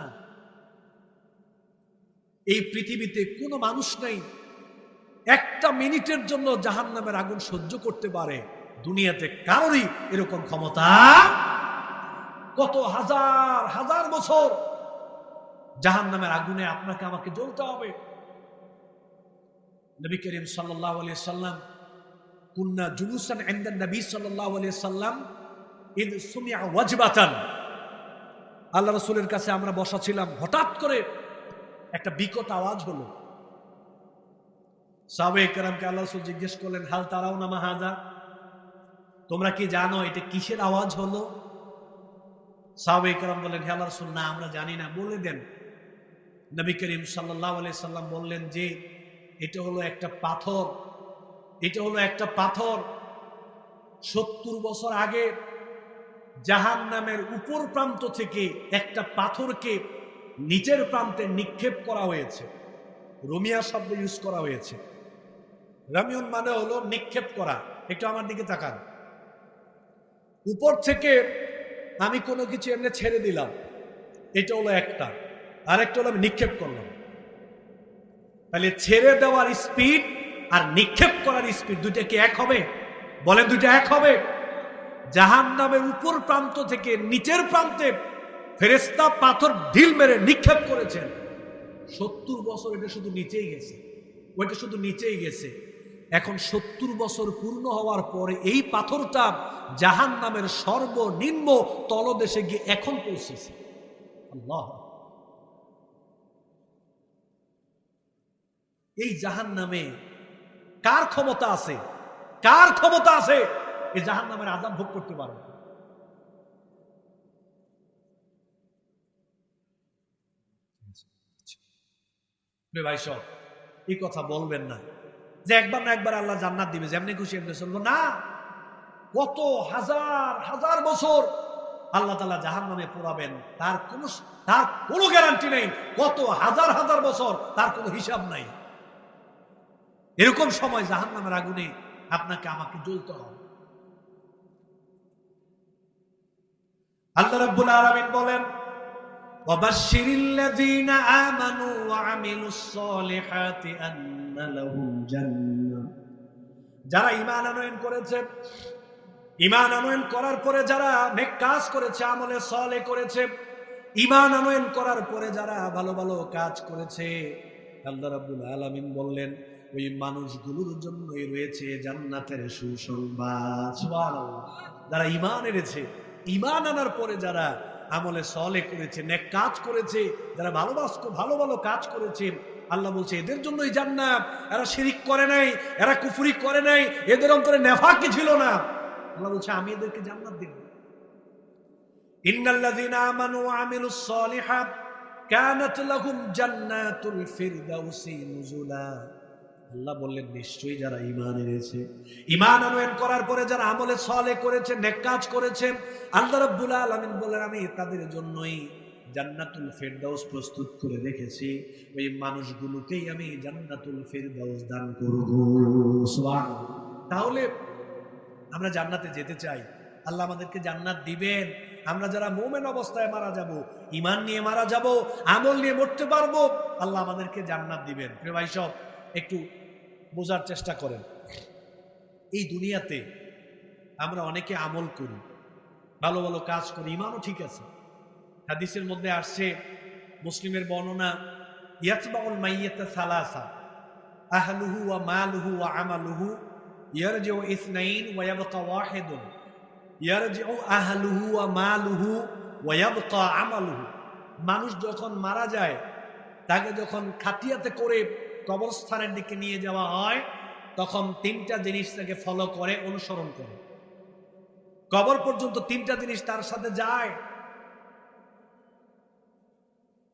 এই পৃথিবীতে কোনো মানুষ নাই একটা মিনিটের জন্য জাহান্নামের আগুন সহ্য করতে পারে। দুনিয়াতে কারোরই এরকম ক্ষমতা, কত হাজার হাজার বছর জাহান্নামের আগুনে আপনাকে আমাকে জ্বলতে হবে। নবী করিম সাল্লাল্লাহু আলাইহি সাল্লাম, কুন্না জুলুসান ইনদা নবী সাল্লাল্লাহু আলাইহি সাল্লাম ইদ সুমিআ ওয়াজবাতান, আল্লাহ রাসূলের কাছে আমরা বসা ছিলাম, হঠাৎ করে একটা বিকট আওয়াজ হলো। সাহাবায়ে কেরামকে আল্লাহ রাসূল জিজ্ঞেস করলেন, হাল তারাউনা মা হাযা, তোমরা কি জানো এটা কিসের আওয়াজ হলো? সাহাবায়ে কেরাম বললেন, হে আল্লাহর রাসূল, না আমরা জানি না, বলে দেন। নবী করিম সাল্লাল্লাহু আলাইহি সাল্লাম বললেন যে এটা হলো একটা পাথর, এটা হলো একটা পাথর। 70 বছর আগে জাহান্নামের উপর প্রান্ত থেকে একটা পাথরকে নিচের প্রান্তে নিক্ষেপ করা হয়েছে। রমিয়া শব্দ ইউজ করা হয়েছে। রামিয়ন মানে হলো নিক্ষেপ করা। একটু আমার দিকে তাকান। উপর থেকে আমি কোনো কিছু এমনি ছেড়ে দিলাম, এটা হলো একটা, আরেকটা হলো আমি নিক্ষেপ করলাম। তাহলে ছেড়ে দেওয়ার স্পিড আর নিক্ষেপ করার স্পিড দুইটা কি এক হবে? বলেন দুইটা এক হবে? জাহান্নামের উপর প্রান্ত থেকে নিচের প্রান্তে ফেরেশতা পাথর ঢিল মেরে নিক্ষেপ করেছেন। 70 বছর এটা শুধু নিচেই গেছে, ওইটা শুধু নিচেই গেছে। এখন 70 বছর পূর্ণ হওয়ার পরে এই পাথরটা জাহান্নামের সর্বনিম্ন তলদেশে গিয়ে এখন পৌঁছেছে। আল্লাহ, এই জাহান্নামে কার ক্ষমতা আছে? কার ক্ষমতা আছে এই জাহান্নামের আযাব ভোগ করতে পারবে? ভাই সব এই কথা বলবেন না যে একবার না একবার আল্লাহ জান্নাত দিবে, যেমনি খুশি এমনি চলবো না। কত হাজার হাজার বছর আল্লাহ তাআলা জাহান্নামে পোড়াবেন, তার কোনো গ্যারান্টি নেই। কত হাজার হাজার বছর, তার কোনো হিসাব নাই। এরকম সময় জাহান্নামের আগুনে আপনাকে আমাকে জ্বলতে হবে। আল্লাহ রাব্বুল আলামিন বলেন, ওয়াবাশশিরিল্লাযীনা আমানু ওয়া আমিলুস সলিহাতি আন্না লাহুম জান্নাহ। যারা ঈমান আনয়ন করেছে, ঈমান আনয়ন করার পরে যারা নেক কাজ করেছে, আমলে সালেহ করেছে, ঈমান আনয়ন করার পরে যারা ভালো ভালো কাজ করেছে, আল্লাহ রাব্বুল আলামিন বললেন ওই মানুষগুলোর জন্যই রয়েছে জান্নাতের সুসংবাদ। সুবহানাল্লাহ। যারা ঈমান এনেছে, ঈমান আনার পরে যারা আমলে সালেহ করেছে, নেক কাজ করেছে, যারা ভালো ভালো কাজ করেছে, আল্লাহ বলছে এদের জন্যই জান্নাত। এরা শিরিক করে নাই, এরা কুফরি করে নাই, এদের অন্তরে নেফাকি ছিল না। আল্লাহ বলছে আমি এদেরকে জান্নাত দেব। ইন্নাল্লাযীনা আমানু ওয়া আমিলুস সলিহাত কানাত লাহুম জান্নাতুল ফিরদাউসি নুজুলা। আল্লাহ বললেন নিশ্চয়ই যারা ঈমান এনেছে, ঈমান আনয়ন করার পরে যারা আমলে সালেহ করেছে, নেক কাজ করেছে, আল্লাহ রাব্বুল আলামিন বলেন আমি তাদের জন্যই জান্নাতুল ফিরদাউস প্রস্তুত করে রেখেছি। ওই মানুষগুলোকেই আমি জান্নাতুল ফিরদাউস দান করব। সুবহানাল্লাহ। তাহলে আমরা জান্নাতে যেতে চাই, আল্লাহ আমাদেরকে জান্নাত দিবেন। আমরা যারা মুমিন অবস্থায় মারা যাব, ঈমান নিয়ে মারা যাব, আমল নিয়ে মরতে পারবো, আল্লাহ আমাদেরকে জান্নাত দিবেন। প্রিয় ভাই সব একটু বোঝার চেষ্টা করেন। এই দুনিয়াতে আমরা অনেকে আমল করি, ভালো ভালো কাজ করি, ঈমানও ঠিক আছে। হাদিসের মধ্যে আসছে, মুসলিমের বর্ণনা, ইয়াতবাউল মাইয়াতা সালাসা আহলুহু ওয়া মালুহু ওয়া আমালুহু ইয়ারজিউ ইসনাইন ওয়া ইয়াবকা ওয়াহিদুন ইয়ারজিউ আহলুহু ওয়া মালুহু ওয়া ইয়াবকা আমালুহু। মানুষ যখন মারা যায়, তাকে যখন খাটিয়াতে করে কবরস্থানের দিকে নিয়ে যাওয়া হয়, তখন তিনটা জিনিস তাকে ফলো করে, অনুসরণ করে। কবর পর্যন্ত তিনটা জিনিস তার সাথে যায়।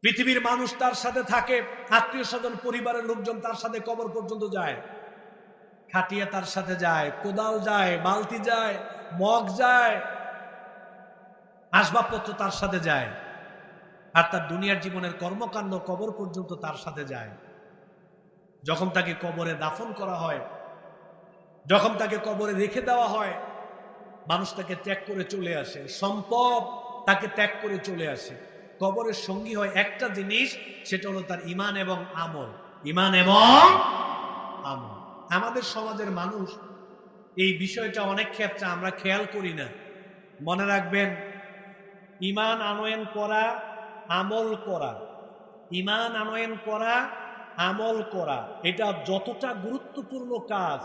পৃথিবীর মানুষ তার সাথে থাকে, আত্মীয় স্বজন পরিবারের লোকজন তার সাথে কবর পর্যন্ত যায়। খাটিয়া তার সাথে যায়, কোদাল যায়, বালতি যায়, মগ যায়, আসবাবপত্র তার সাথে যায়। আর তার দুনিয়ার জীবনের কর্মকাণ্ড কবর পর্যন্ত তার সাথে যায়। যখন তাকে কবরে দাফন করা হয়, যখন তাকে কবরে রেখে দেওয়া হয়, মানুষ তাকে ত্যাগ করে চলে আসে, সম্পদ তাকে ত্যাগ করে চলে আসে। কবরের সঙ্গী হয় একটা জিনিস, সেটা হলো তার ঈমান এবং আমল। ঈমান এবং আমল। আমাদের সমাজের মানুষ এই বিষয়টা অনেক ক্ষেত্রে আমরা খেয়াল করি না। মনে রাখবেন, ঈমান আনয়ন করা, আমল করা, ঈমান আনয়ন করা, আমল করা, এটা যতটা গুরুত্বপূর্ণ কাজ,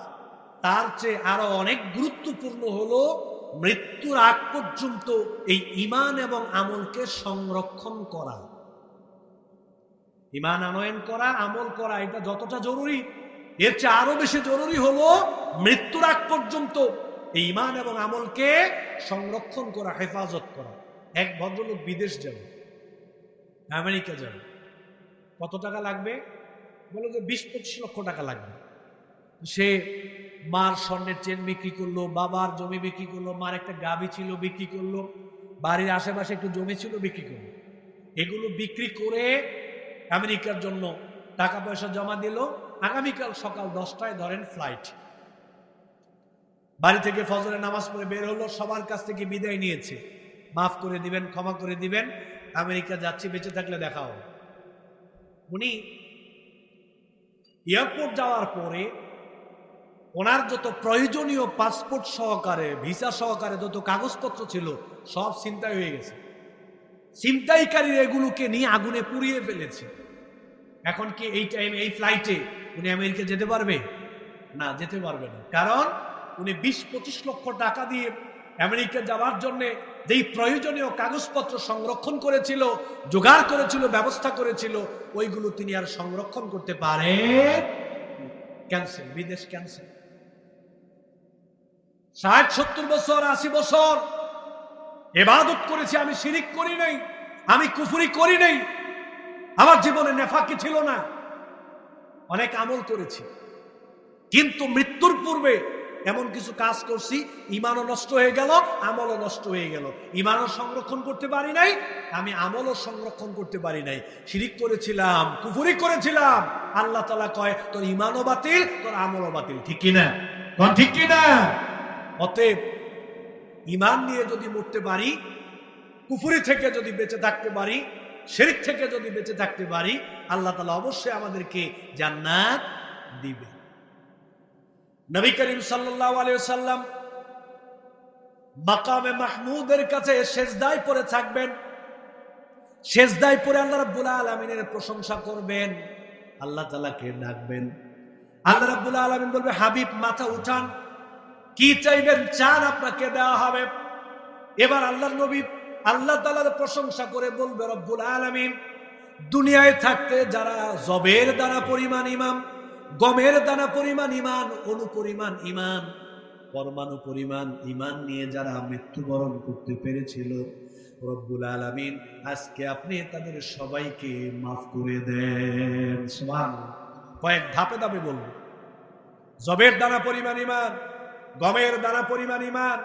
তার চেয়ে আরো অনেক গুরুত্বপূর্ণ হলো মৃত্যুর আগ পর্যন্ত এই ঈমান এবং আমলকে সংরক্ষণ করা। ঈমান আনয়ন করা, আমল করা, এটা যতটা জরুরি, এর চেয়ে আরো বেশি জরুরি হলো মৃত্যুর আগ পর্যন্ত এই ঈমান এবং আমলকে সংরক্ষণ করা, হেফাজত করা। এক ভদ্রলোক বিদেশ যাবে, আমেরিকা যাবে, কত টাকা লাগবে? বলো যে 20-25 লক্ষ টাকা লাগবে। সে মার স্বর্ণের চেন বিক্রি করলো, বাবার জমি বিক্রি করলো, মার একটা গাভী ছিল বিক্রি করলো, বাড়ির আশেপাশে একটু জমি ছিল বিক্রি করলো। এগুলো বিক্রি করে আমেরিকার জন্য টাকা পয়সা জমা দিল। আগামীকাল সকাল 10টায় ধরেন ফ্লাইট। বাড়ি থেকে ফজরের নামাজ পড়ে বের হলো, সবার কাছ থেকে বিদায় নিয়েছে, মাফ করে দিবেন, ক্ষমা করে দিবেন, আমেরিকা যাচ্ছি, বেঁচে থাকলে দেখা হবে। উনি এয়ারপোর্ট যাওয়ার পরে ওনার যত প্রয়োজনীয় পাসপোর্ট সহকারে, ভিসা সহকারে যত কাগজপত্র ছিল সব ছিনতাই হয়ে গেছে। ছিনতাইকারীরা এগুলোকে নিয়ে আগুনে পুড়িয়ে ফেলেছে। এখন কি এই টাইমে এই ফ্লাইটে উনি আমেরিকা যেতে পারবে? না, যেতে পারবে না। কারণ উনি 20-25 লক্ষ টাকা দিয়ে আমেরিকা যাওয়ার জন্য যেই প্রয়োজনীয় কাগজপত্র সংরক্ষণ করেছিল, জোগাড় করেছিল, ব্যবস্থা করেছিল, ওইগুলো তিনি আর সংরক্ষণ করতে পারে। ক্যান্সেল, বিদেশ ক্যান্সেল। 60-70 বছর, 80 বছর ইবাদত করেছি, আমি শিরিক করি নাই, আমি কুফরি করি নাই, আমার জীবনে নেফাকি ছিল না, অনেক আমল করেছি, কিন্তু মৃত্যুর পূর্বে এমন কিছু কাজ করছি, ইমানও নষ্ট হয়ে গেল, আমলও নষ্ট হয়ে গেল। ইমানও সংরক্ষণ করতে পারি নাই, আমি আমলও সংরক্ষণ করতে পারি নাই। শিরিক করেছিলাম, কুফরি করেছিলাম। আল্লাহ তাআলা কয় তোর ইমানও বাতিল, তোর আমলও বাতিল। ঠিক কিনা? কোন ঠিক কিনা? অতএব ইমান নিয়ে যদি মরতে পারি, কুফরি থেকে যদি বেঁচে থাকতে পারি, শিরক থেকে যদি বেঁচে থাকতে পারি, আল্লাহ তাআলা অবশ্যই আমাদেরকে জান্নাত দিবে। নবী করিম সাল্লাল্লাহু আলাইহি ওয়াসাল্লাম মাকামে মাহমুদের কাছে সেজদায় পড়ে থাকবেন। সেজদায় পড়ে আল্লাহ রাব্বুল আলামিনের প্রশংসা করবেন, আল্লাহ তাআলাকে ডাকবেন। আল্লাহ রাব্বুল আলামিন বলবে, হাবিব মাথা উঠান, কি চাইবেন চান আপনাকে দেওয়া হবে। এবার আল্লাহর নবী আল্লাহ তাআলার প্রশংসা করে বলবে, রব্বুল আলামিন দুনিয়ায় থাকতে যারা জবের দানা পরিমাণ ঈমান, গমের দানা পরিমাণ ঈমান, অণু পরিমাণ ঈমান, পরমাণু পরিমাণ ঈমান নিয়ে যারা মৃত্যুবরণ করতে পেরেছিল, রব্বুল আলামিন আজকে আপনি তাদের সবাইকে মাফ করে দেন। সুবহানাল্লাহ। কয়েক ধাপে ধাপে বলবো। জবের দানা পরিমাণ ঈমান, গমের দানা পরিমাণ ঈমান,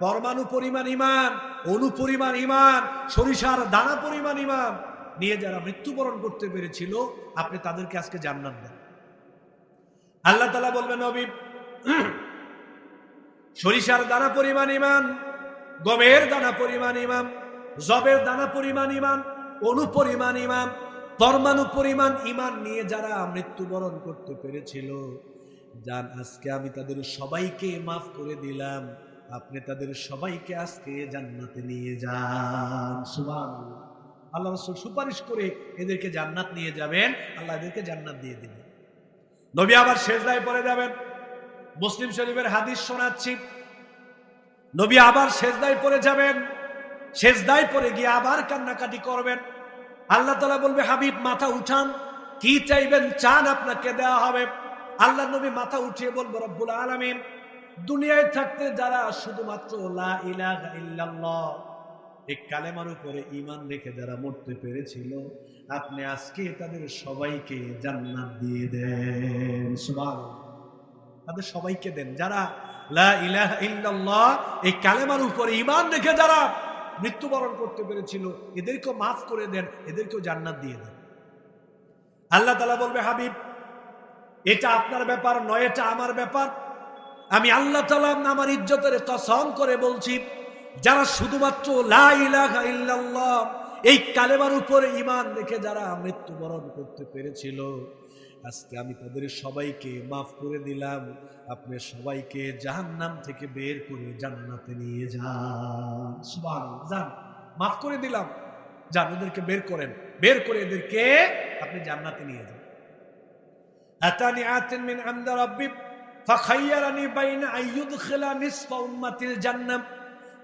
পরমাণু পরিমাণ ঈমান, অণু পরিমাণ ঈমান, সরিষার দানা পরিমাণ ঈমান নিয়ে যারা মৃত্যুবরণ করতে পেরেছিল, আপনি তাদেরকে আজকে জান্নাত দেন। আল্লাহ তাআলা বলবেন, নবী সরিষার দানা পরিমাণ ঈমান, গমের দানা পরিমাণ ঈমান, জবের দানা পরিমাণ ঈমান, অণু পরিমাণ ঈমান, পরমাণু পরিমাণ ঈমান নিয়ে যারা মৃত্যুবরণ করতে পেরেছিল, জান আজকে আমি তাদের সবাইকে মাফ করে দিলাম, আপনি তাদের সবাইকে আজকে জান্নাতে নিয়ে যান। সুবহানাল্লাহ। আল্লাহ রাসূল সুপারিশ করে এদেরকে জান্নাত নিয়ে যাবেন, আল্লাহ এদেরকে জান্নাত দিয়ে দিবেন। নবী আবার সেজদায় পড়ে যাবেন। মুসলিম শরীফের হাদিস শোনাচ্ছি। নবী আবার সেজদায় পড়ে যাবেন। সেজদায় পড়ে গিয়ে আবার কান্নাকাটি করবেন। আল্লাহ তাআলা বলবে, হাবিব মাথা উঠান, কি চাইবেন চান আপনাকে দেওয়া হবে। আল্লাহ নবী মাথা উঠিয়ে বলবো, রব্বুল আলামিন দুনিয়ায় থাকতে যারা শুধুমাত্র লা ইলাহা ইল্লাল্লাহ এই কালেমার উপরে ঈমান রেখে যারা মরতে পেরেছিল, আপনি আজকে তাদের সবাইকে জান্নাত দিয়ে দেন। সুবহানাল্লাহ। তাদের সবাইকে দেন যারা লা ইলাহা ইল্লাল্লাহ এই কালেমার উপরে ঈমান রেখে যারা মৃত্যুবরণ করতে পেরেছিল, এদেরকেও মাফ করে দেন, এদেরকেও জান্নাত দিয়ে দেন। আল্লাহ তাআলা বলবে, হাবিব এটা আপনার ব্যাপার নয়, এটা আমার ব্যাপার। আমি আল্লাহ তাআলা আমার ইজ্জতের কসম করে বলছি, যারা শুধুমাত্র লা ইলাহা ইল্লাল্লাহ এই কালেমার উপরে ঈমান রেখে যারা মৃত্যুবরণ করতে পেরেছিল, আজকে আমি তাদের সবাইকে মাফ করে দিলাম, আপনি সবাইকে জাহান্নাম থেকে বের করে জান্নাতে নিয়ে যান। সুবহানাল্লাহ। যান, মাফ করে দিলাম, যান ওদেরকে বের করেন, বের করে এদেরকে আপনি জান্নাতে নিয়ে যান। আতানি আতিন মিন আমদি রাব্বি ফাখায়্যারানি বাইনা আইয়ুদখিলা নিসফা উম্মাতিল জান্নাহ।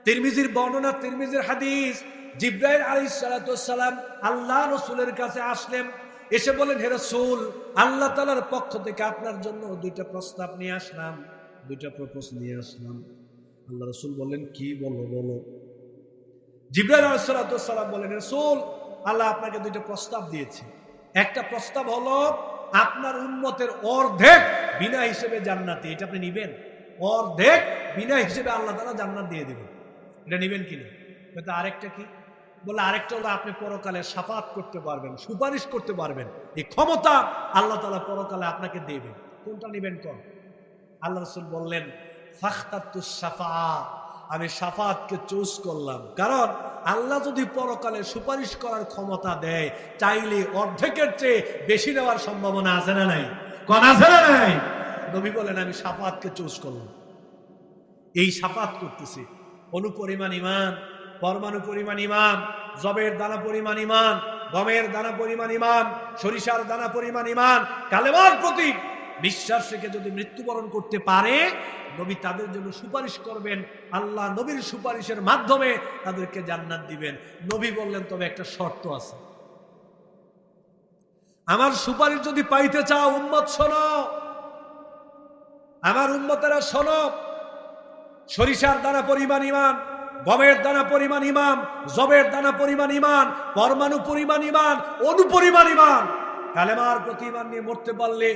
তিরমিজির বর্ণনা, তিরমিজির হাদিস। জিবরাইল আলাইহিস সালাতু ওয়াস সালাম আল্লাহ রাসূলের কাছে আসলেন, এসে বলেন, হে রাসূল, আল্লাহ তাআলার পক্ষ থেকে আপনার জন্য দুইটা প্রস্তাব নিয়ে আসলাম, দুইটা প্রপোজ নিয়ে আসলাম। আল্লাহ রাসূল বলেন, কি বলো বলো। জিবরাইল আলাইহিস সালাতু ওয়াস সালাম বলেন, রাসূল আল্লাহ আপনাকে দুইটা প্রস্তাব দিয়েছে। একটা প্রস্তাব হলো আপনার উম্মতের অর্ধেক বিনা হিসেবে জান্নাতি, এটা আপনি নিবেন? অর্ধেক বিনা হিসেবে আল্লাহ তাআলা জান্নাত দিয়ে দিবেন, এটা নিবেন কিনা? কিন্তু আরেকটা কি বলে, আরেকটা হলো আপনি পরকালে শাফাত করতে পারবেন, সুপারিশ করতে পারবেন। এই ক্ষমতা আল্লাহ তাআলা পরকালে আপনাকে দেবেন। কোনটা নিবেন? কোন? আল্লাহ রাসূল বললেন, ফাখতাতুস শাফাআ, আমি শাফাতকে চুজ করলাম। কারণ আল্লাহ যদি পরকালে সুপারিশ করার ক্ষমতা দেয়, চাইলে অর্ধেকের চেয়ে বেশি নেওয়ার সম্ভাবনা আছে না নাই? কোন আছে না নাই? নবী বলেন, আমি শাফাতকে চুজ করলাম। এই শাফাত করতেছি অনুপরিমাণ ঈমান, পরমাণু পরিমাণ ঈমান, জবের দানা পরিমাণ ঈমান, গমের দানা পরিমাণ ঈমান, সরিষার দানা পরিমাণ ঈমান, কালেমার প্রতি বিশ্বাস রেখে যদি মৃত্যুবরণ করতে পারে, নবী তাদের জন্য সুপারিশ করবেন। আল্লাহ নবীর সুপারিশের মাধ্যমে তাদেরকে জান্নাত দিবেন। নবী বললেন, তবে একটা শর্ত আছে, আমার সুপারিশ যদি পাইতে চাও উম্মত শোনো, আমার উম্মতেরা শোনো, সরিষার দানা পরিমাণ ঈমান, গমের দানা পরিমাণ ঈমান, জবের দানা পরিমাণ ঈমান, পরমাণু পরিমাণ ঈমান, অণু পরিমাণ ঈমান কালেমার প্রতি ঈমান নিয়ে মরতে পারলে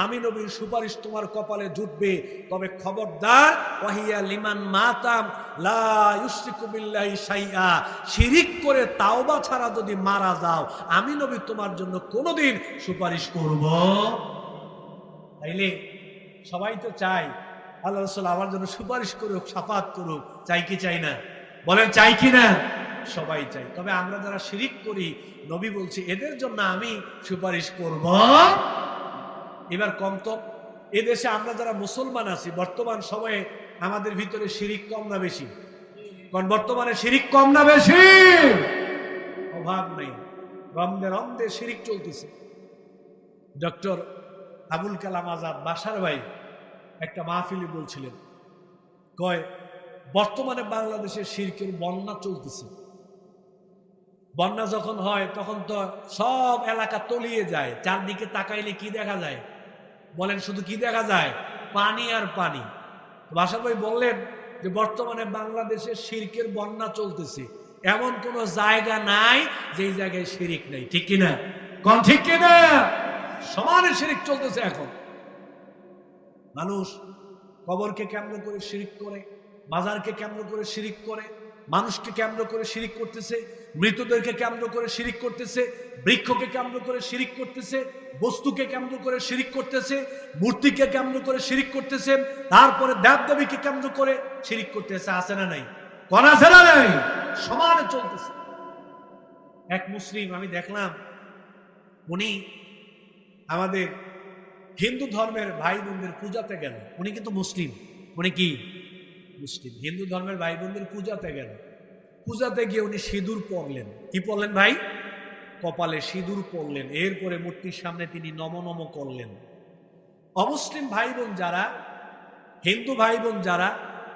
আমি নবীর সুপারিশ তোমার কপালে জুটবে। তবে খবরদার, ওয়াহিয়া লিমান মাতাম লা ইউশরিকু বিল্লাহি শাইআ, শিরিক করে তাওবা ছাড়া যদি মারা যাও, আমি নবী তোমার জন্য কোনোদিন সুপারিশ করব। তাইলে সবাই তো চাই আল্লাহ রাসূল আমার জন্য সুপারিশ করুক, শাফাত করুক, চাই কি চাই না? বলেন চাই কি না? সবাই চাই। তবে আমরা যারা শিরিক করি, নবী বলছে এদের জন্য আমি সুপারিশ করব। এবার কম তো, এদেশে আমরা যারা মুসলমান আছি বর্তমান সময়ে আমাদের ভিতরে শিরিক কম না বেশি? কারণ বর্তমানে শিরিক কম না বেশি? অভাব নেই, রমদে রমদে শিরিক চলতেছে। ডক্টর আবুল কালাম আজাদ বাসার ভাই একটা মাহফিলে বলছিলেন, কয় বর্তমানে বাংলাদেশে শিরকের বন্যা চলতেছে। বন্যা যখন হয় তখন তো সব এলাকা তলিয়ে যায়, চারদিকে তাকাইলে কি দেখা যায়? বলেন শুধু কি দেখা যায়? পানি আর পানি। বাসার ভাই বললেন যে বর্তমানে বাংলাদেশে শিরকের বন্যা চলতেছে, এমন কোন জায়গা নাই যেই জায়গায় শিরিক নাই। ঠিক কিনা? কোন ঠিক কিনা? সমানে শিরিক চলতেছে এখন। মানুষ কবরকে কেন্দ্র করে শিরিক করে, মাজারকে কেন্দ্র করে শিরিক করে, মানুষকে কেন্দ্র করে শিরিক করতেছে, মৃতদেরকে কেন্দ্র করে শিরিক করতেছে, বৃক্ষকে কেন্দ্র করে শিরিক করতেছে, বস্তুকে কেন্দ্র করে শিরিক করতেছে, মূর্তিকে কেন্দ্র করে শিরিক করতেছে, তারপরে দেবদেবীকে কেন্দ্র করে শিরিক করতেছে। আছে না নাই? কোন আছে না নাই? সমানে চলতেছে। এক মুসলিম আমি দেখলাম, উনি আমাদের হিন্দু ধর্মের ভাই বোনদের পূজাতে গেল। উনি কিন্তু মুসলিম, উনি কি মুসলিম, হিন্দু ধর্মের ভাই বোনদের পূজাতে গেল। পূজাতে গিয়ে উনি সিঁদুর পরলেন। কি পরলেন ভাই? কপালে সিঁদুর পরলেন। এরপরে মূর্তির সামনে তিনি নম নম করলেন। অমুসলিম ভাই বোন যারা, হিন্দু ভাই বোন যারা,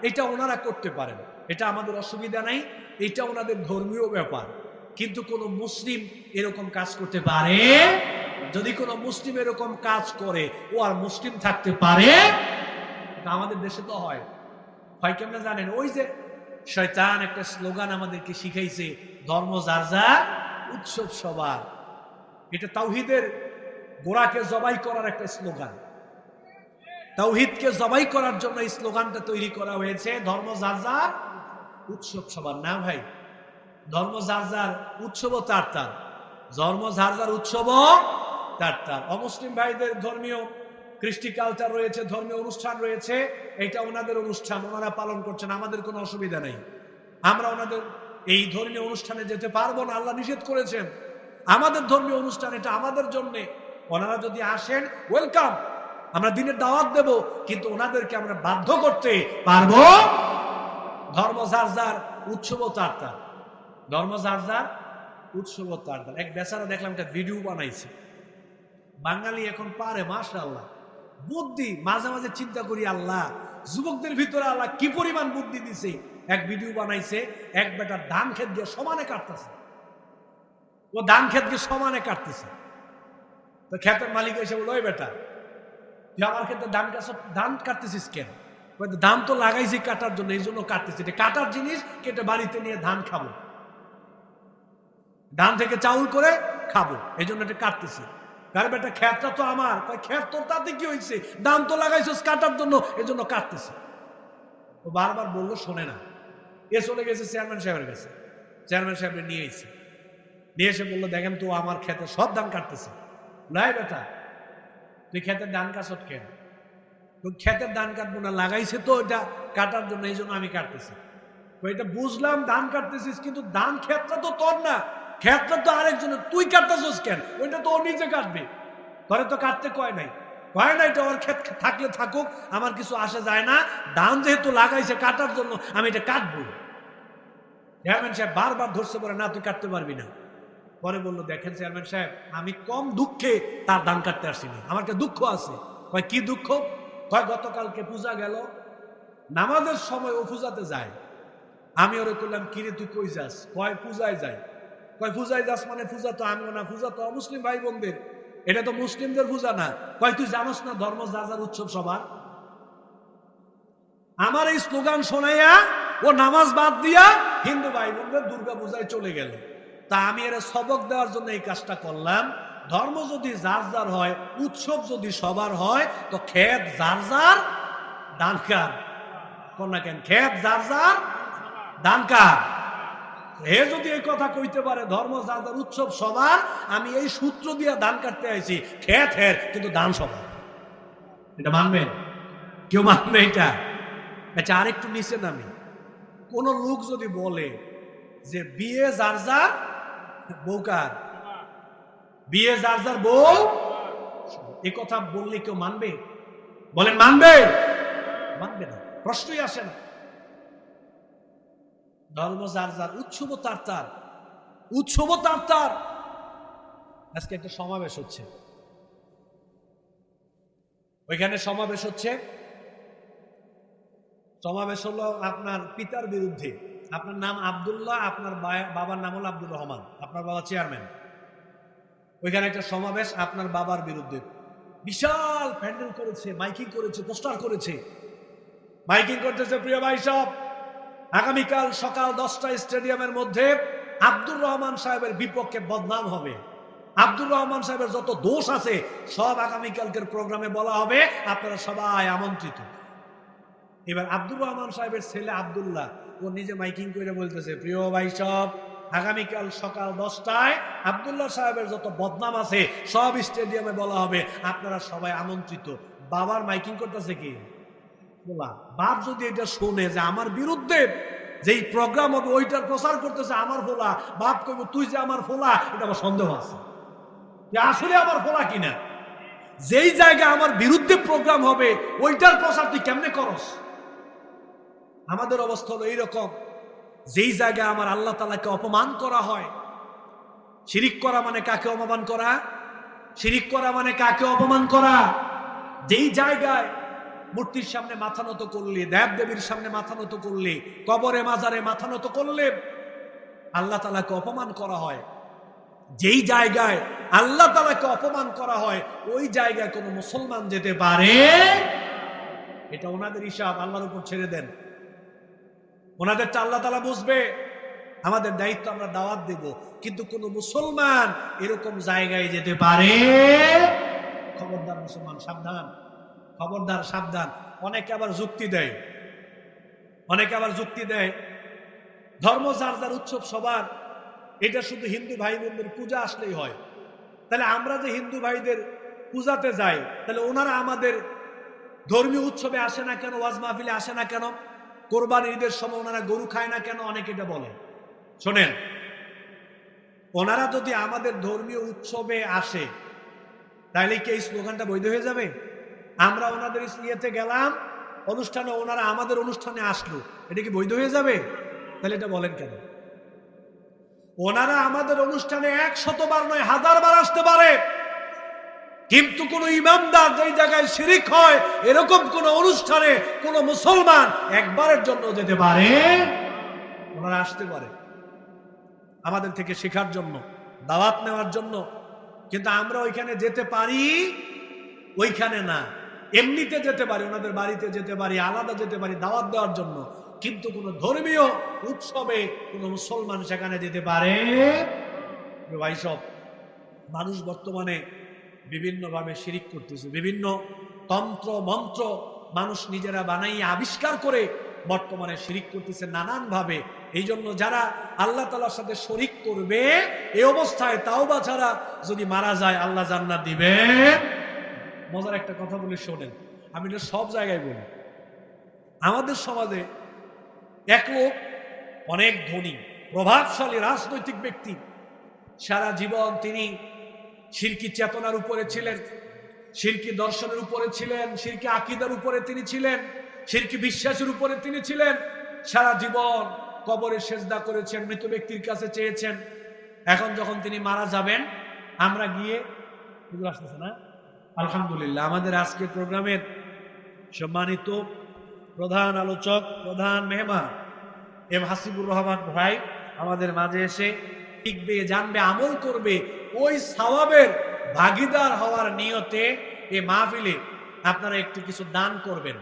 এটা ওনারা করতে পারেন, এটা আমাদের অসুবিধা নাই, এটা ওনাদের ধর্মীয় ব্যাপার। কিন্তু কোন মুসলিম এরকম কাজ করতে পারে? যদি কোন মুসলিম এরকম কাজ করে, ও আর মুসলিম থাকতে পারে? আমাদের দেশে তো হয়। হয় কেমন জানেন? ওই যে শয়তান একটা স্লোগান আমাদেরকে শিখাইছে, ধর্ম যার যার, উৎসব সবার। এটা তাওহীদের গোড়াকে জবাই করার একটা স্লোগান। তাওহীদকে জবাই করার জন্য এই স্লোগানটা তৈরি করা হয়েছে, ধর্ম যার যার, উৎসব সবার। না ভাই, ধর্ম যার যার, উৎসবও তার তার। ধর্ম যার যার, উৎসবও তার তার। অমুসলিম ভাইদের ধর্মীয় কৃষ্টি কালচার রয়েছে, ধর্মীয় অনুষ্ঠান রয়েছে, এটা ওনাদের অনুষ্ঠান, ওনারা পালন করছেন, আমাদের কোনো অসুবিধা নেই। আমরা ওনাদের এই ধর্মীয় অনুষ্ঠানে যেতে পারবো না, আল্লাহ নিষেধ করেছেন। আমাদের ধর্মীয় অনুষ্ঠান, এটা আমাদের জন্য। ওনারা যদি আসেন, ওয়েলকাম, আমরা দিনের দাওয়াত দেব, কিন্তু ওনাদেরকে আমরা বাধ্য করতে পারবো? ধর্ম যার যার, উৎসবও তার তার। ধর্ম যার যার, উৎসবও তার তার। এক বেচারা দেখলাম একটা ভিডিও বানাইছে। বাঙালি এখন পারে, মাশাআল্লাহ, বুদ্ধি। মাঝে মাঝে চিন্তা করি, আল্লাহ যুবকদের ভিতরে আল্লাহ কি পরিমাণ বুদ্ধি দিছে। এক ভিডিও বানাইছে, এক বেটা ধান ক্ষেত দিয়ে সমানে কাটতেছে। ও ধান ক্ষেত দিয়ে সমানে কাটতেছে। তো ক্ষেতের মালিক এসে বলল, ওই বেটা, তুই আমার ক্ষেত্রে ধান কাটতেছিস কেন? ধান তো লাগাইছি কাটার জন্য, এই জন্য কাটতেছি। এটা কাটার জিনিস, কেটে বাড়িতে নিয়ে ধান খাবো, ধান থেকে চাউল করে খাবো, এই জন্য এটা কাটতেছি। কার বেটা, ক্ষেতটা তো আমার। ক্ষেত তোর, তাতে কি হয়েছে? ধান তো লাগাইছিস কাটার জন্য, এই জন্য কাটতেছি। ও বারবার বললো, শোনে না। এ চলে গেছে চেয়ারম্যান সাহেবের কাছে, চেয়ারম্যান সাহেব নিয়ে এসে বললো, দেখেন তো আমার ক্ষেতে সব ধান কাটতেছে। নাই বেটা, তুই ক্ষেতের ধান কাটছ কেন? তুই ক্ষেতের ধান কাটবো না, লাগাইছে তো এটা কাটার জন্য, এই জন্য আমি কাটতেছি। এটা বুঝলাম, ধান কাটতেছিস, কিন্তু ধান ক্ষেতটা তো তোর না, ক্ষেতটা তো আরেকজনের, তুই কাটতেছিস কেন? ওইটা তো ও নিজে কাটবে, ঘরে তো কাটতে কয় নাই। এটা ওর ক্ষেত থাকলে থাকুক, আমার কিছু আসে যায় না। ধান যেহেতু লাগাইছে কাটার জন্য, আমি এটা কাটবো। চেয়ারম্যান সাহেব বারবার ধরছে, বলে না তুই কাটতে পারবি না। পরে বললো, দেখেন চেয়ারম্যান সাহেব, আমি কম দুঃখে তার ধান কাটতে আসিনি, আমার একটা দুঃখ আছে। কয় কি দুঃখ? কয় গতকালকে পূজা গেল, নামাজের সময় ও পূজাতে যায়। আমি ওরে করলাম, কিরে তুই কই যাস? কয় পূজায় যায়। কয় পূজায় যাস মানে? পূজা তো আমিও না, পূজা তো অমুসলিম ভাই বোনদের, এটা তো মুসলিমদের পূজা না। কয় তুই জানোস না ধর্ম যার যার, উৎসব সবার? আমার এই স্লোগান শোনাইয়া ও নামাজ বাদ দিয়া হিন্দু ভাই বোনদের দুর্গা পূজায় চলে গেল। তা আমি এর সবক দেওয়ার জন্য এই কাজটা করলাম। ধর্ম যদি যার যার হয়, উৎসব যদি সবার হয়, তো ক্ষেত যার যার, দান কার? কোন না কেন? ক্ষেত যার যার, দান কার? হে যদি এই কথা কইতে পারে ধর্ম যার যার, উৎসব সবার, আমি এই সূত্র দিয়ে দান কাটতে আইছি, ক্ষেত হের কিন্তু দান সবার। এটা মানবেন? কেউ মানবে এটা? আচ্ছা, আরেকটু নিচে নামি। কোন লোক যদি বলে যে বিয়ে যার যার, বউ কার? বিয়ে যার যার, বউ। এ কথা বললে কেউ মানবে? বলেন মানবে? মানবে না, প্রশ্নই আসে না। ধর্ম যার যার, উৎসব তার তার, উৎসব তার তার। আজকে একটা সমাবেশ হচ্ছে, ওইখানে সমাবেশ হচ্ছে। সমাবেশ হলো আপনার পিতার বিরুদ্ধে। আপনার নাম আব্দুল্লাহ, আপনার বাবার নাম হলো আব্দুর রহমান, আপনার বাবা চেয়ারম্যান। ওইখানে একটা সমাবেশ আপনার বাবার বিরুদ্ধে, বিশাল প্যান্ডেল করেছে, মাইকিং করেছে, পোস্টার করেছে, মাইকিং করতেছে। প্রিয় ভাই সব, আগামীকাল সকাল 10টায় স্টেডিয়ামের মধ্যে আব্দুর রহমান সাহেবের বিপক্ষে বদনাম হবে। আব্দুর রহমান সাহেবের যত দোষ আছে সব আগামীকালকের প্রোগ্রামে বলা হবে, আপনারা সবাই আমন্ত্রিত। এবার আব্দুর রহমান সাহেবের ছেলে আব্দুল্লাহ, ও নিজে মাইকিং করে বলতেছে, প্রিয় ভাই সব, আগামীকাল সকাল 10টায় আব্দুল্লাহ সাহেবের যত বদনাম আছে সব স্টেডিয়ামে বলা হবে, আপনারা সবাই আমন্ত্রিত। বাবার মাইকিং করতেছে কি? বলা। বাপ যদি এটা শোনে যে আমার বিরুদ্ধে যেই প্রোগ্রাম হবে ওইটার প্রচার করতেছে আমার ফোলা, বাপ কইব তুই যে আমার ফোলা, এটা আমার সন্দেহ আছে যে আসলে আমার ফোলা কিনা। যেই জায়গায় আমার বিরুদ্ধে প্রোগ্রাম হবে ওইটার প্রচার তুই কেমনে করস? আমাদের অবস্থা হলো এইরকম, যেই জায়গায় আমার আল্লাহ তাআলাকে অপমান করা হয়। শিরিক করা মানে কাকে অপমান করা? শিরিক করা মানে কাকে অপমান করা? যেই জায়গায় মূর্তির সামনে মাথা নত করলে, দেব দেবীর সামনে মাথা নত করলে, কবরে মাজারে মাথা নত করলে আল্লাহ তাআলাকে অপমান করা হয়। যেই জায়গায় আল্লাহ তাআলাকে অপমান করা হয় ওই জায়গায় কোনো মুসলমান যেতে পারে? এটা ওনাদের হিসাব, আল্লাহর উপর ছেড়ে দেন। ওনাদেরটা আল্লাহ তাআলা বুঝবে, আমাদের দায়িত্ব আমরা দাওয়াত দেব। কিন্তু কোন মুসলমান এরকম জায়গায় যেতে পারে? খবরদার মুসলমান, সাবধান, খবরদার, সাবধান। অনেকে আবার যুক্তি দেয়, অনেকে আবার যুক্তি দেয় ধর্ম যার যার, উৎসব সবার, এটা শুধু হিন্দু ভাই বোনদের পূজা আসলেই হয়। তাহলে আমরা যে হিন্দু ভাইদের পূজাতে যাই, তাহলে ওনারা আমাদের ধর্মীয় উৎসবে আসে না কেন? ওয়াজ মাহফিলে আসে না কেন? কোরবানির ঈদের সময় ওনারা গরু খায় না কেন? অনেকে এটা বলে। শোনেন, ওনারা যদি আমাদের ধর্মীয় উৎসবে আসে তাহলে কি এই স্লোগানটা বৈধ হয়ে যাবে? আমরা ওনাদের ইয়েতে গেলাম অনুষ্ঠানে, ওনারা আমাদের অনুষ্ঠানে আসলো, এটা কি বৈধ হয়ে যাবে? তাহলে এটা বলেন কেন? ওনারা আমাদের অনুষ্ঠানে 100 বার নয় 1000 বার আসতে পারে, কিন্তু কোন ইমামদার যেই জায়গায় শিরিক হয় এরকম কোন অনুষ্ঠানে কোন মুসলমান একবারের জন্য যেতে পারে? ওনারা আসতে পারে আমাদের থেকে শেখার জন্য, দাওয়াত নেওয়ার জন্য, কিন্তু আমরা ওইখানে যেতে পারি? ওইখানে না, এমনিতে যেতে পারি, ওনাদের বাড়িতে যেতে পারি, আলাদা যেতে পারি দাওয়াত দেওয়ার জন্য, কিন্তু কোন ধর্মীয় উৎসবে কোন মুসলমান সেখানে যেতে পারে? ভাই সব, মানুষ বর্তমানে বিভিন্ন ভাবে শিরিক করতেছে, বিভিন্ন তন্ত্র মন্ত্র মানুষ নিজেরা বানাইয়ে আবিষ্কার করে বর্তমানে শিরিক করতেছে নানান ভাবে। এই জন্য যারা আল্লাহ তাআলার সাথে শরিক করবে এই অবস্থায় তাওবা ছাড়া যদি মারা যায় আল্লাহ জান্নাত দিবে। মজার একটা কথা বলে শোনেন, আমি এটা সব জায়গায় বলি। আমাদের সমাজে এক লোক অনেক ধনী প্রভাবশালী রাজনৈতিক ব্যক্তি, সারা জীবন তিনি শিরকি চেতনার উপরে ছিলেন, শিরকি দর্শনের উপরে ছিলেন, শিরকি আকীদার উপরে তিনি ছিলেন, শিরকি বিশ্বাসের উপরে তিনি ছিলেন। সারা জীবন কবরে সেজদা করেছেন, মৃত ব্যক্তির কাছে চেয়েছেন। এখন যখন তিনি মারা যাবেন, আমরা গিয়ে এগুলো আসতেছে না, আলহামদুলিল্লাহ আমাদের আজকের প্রোগ্রামের সম্মানিত প্রধান আলোচক, প্রধান মেহমান এম হাসিবুর রহমান ভাই আমাদের মাঝে এসে শিখবে, জানবে, আমল করবে, ওই সওয়াবের ভাগীদার হওয়ার নিয়তে এই মাহফিলে আপনারা একটু কিছু দান করবেন।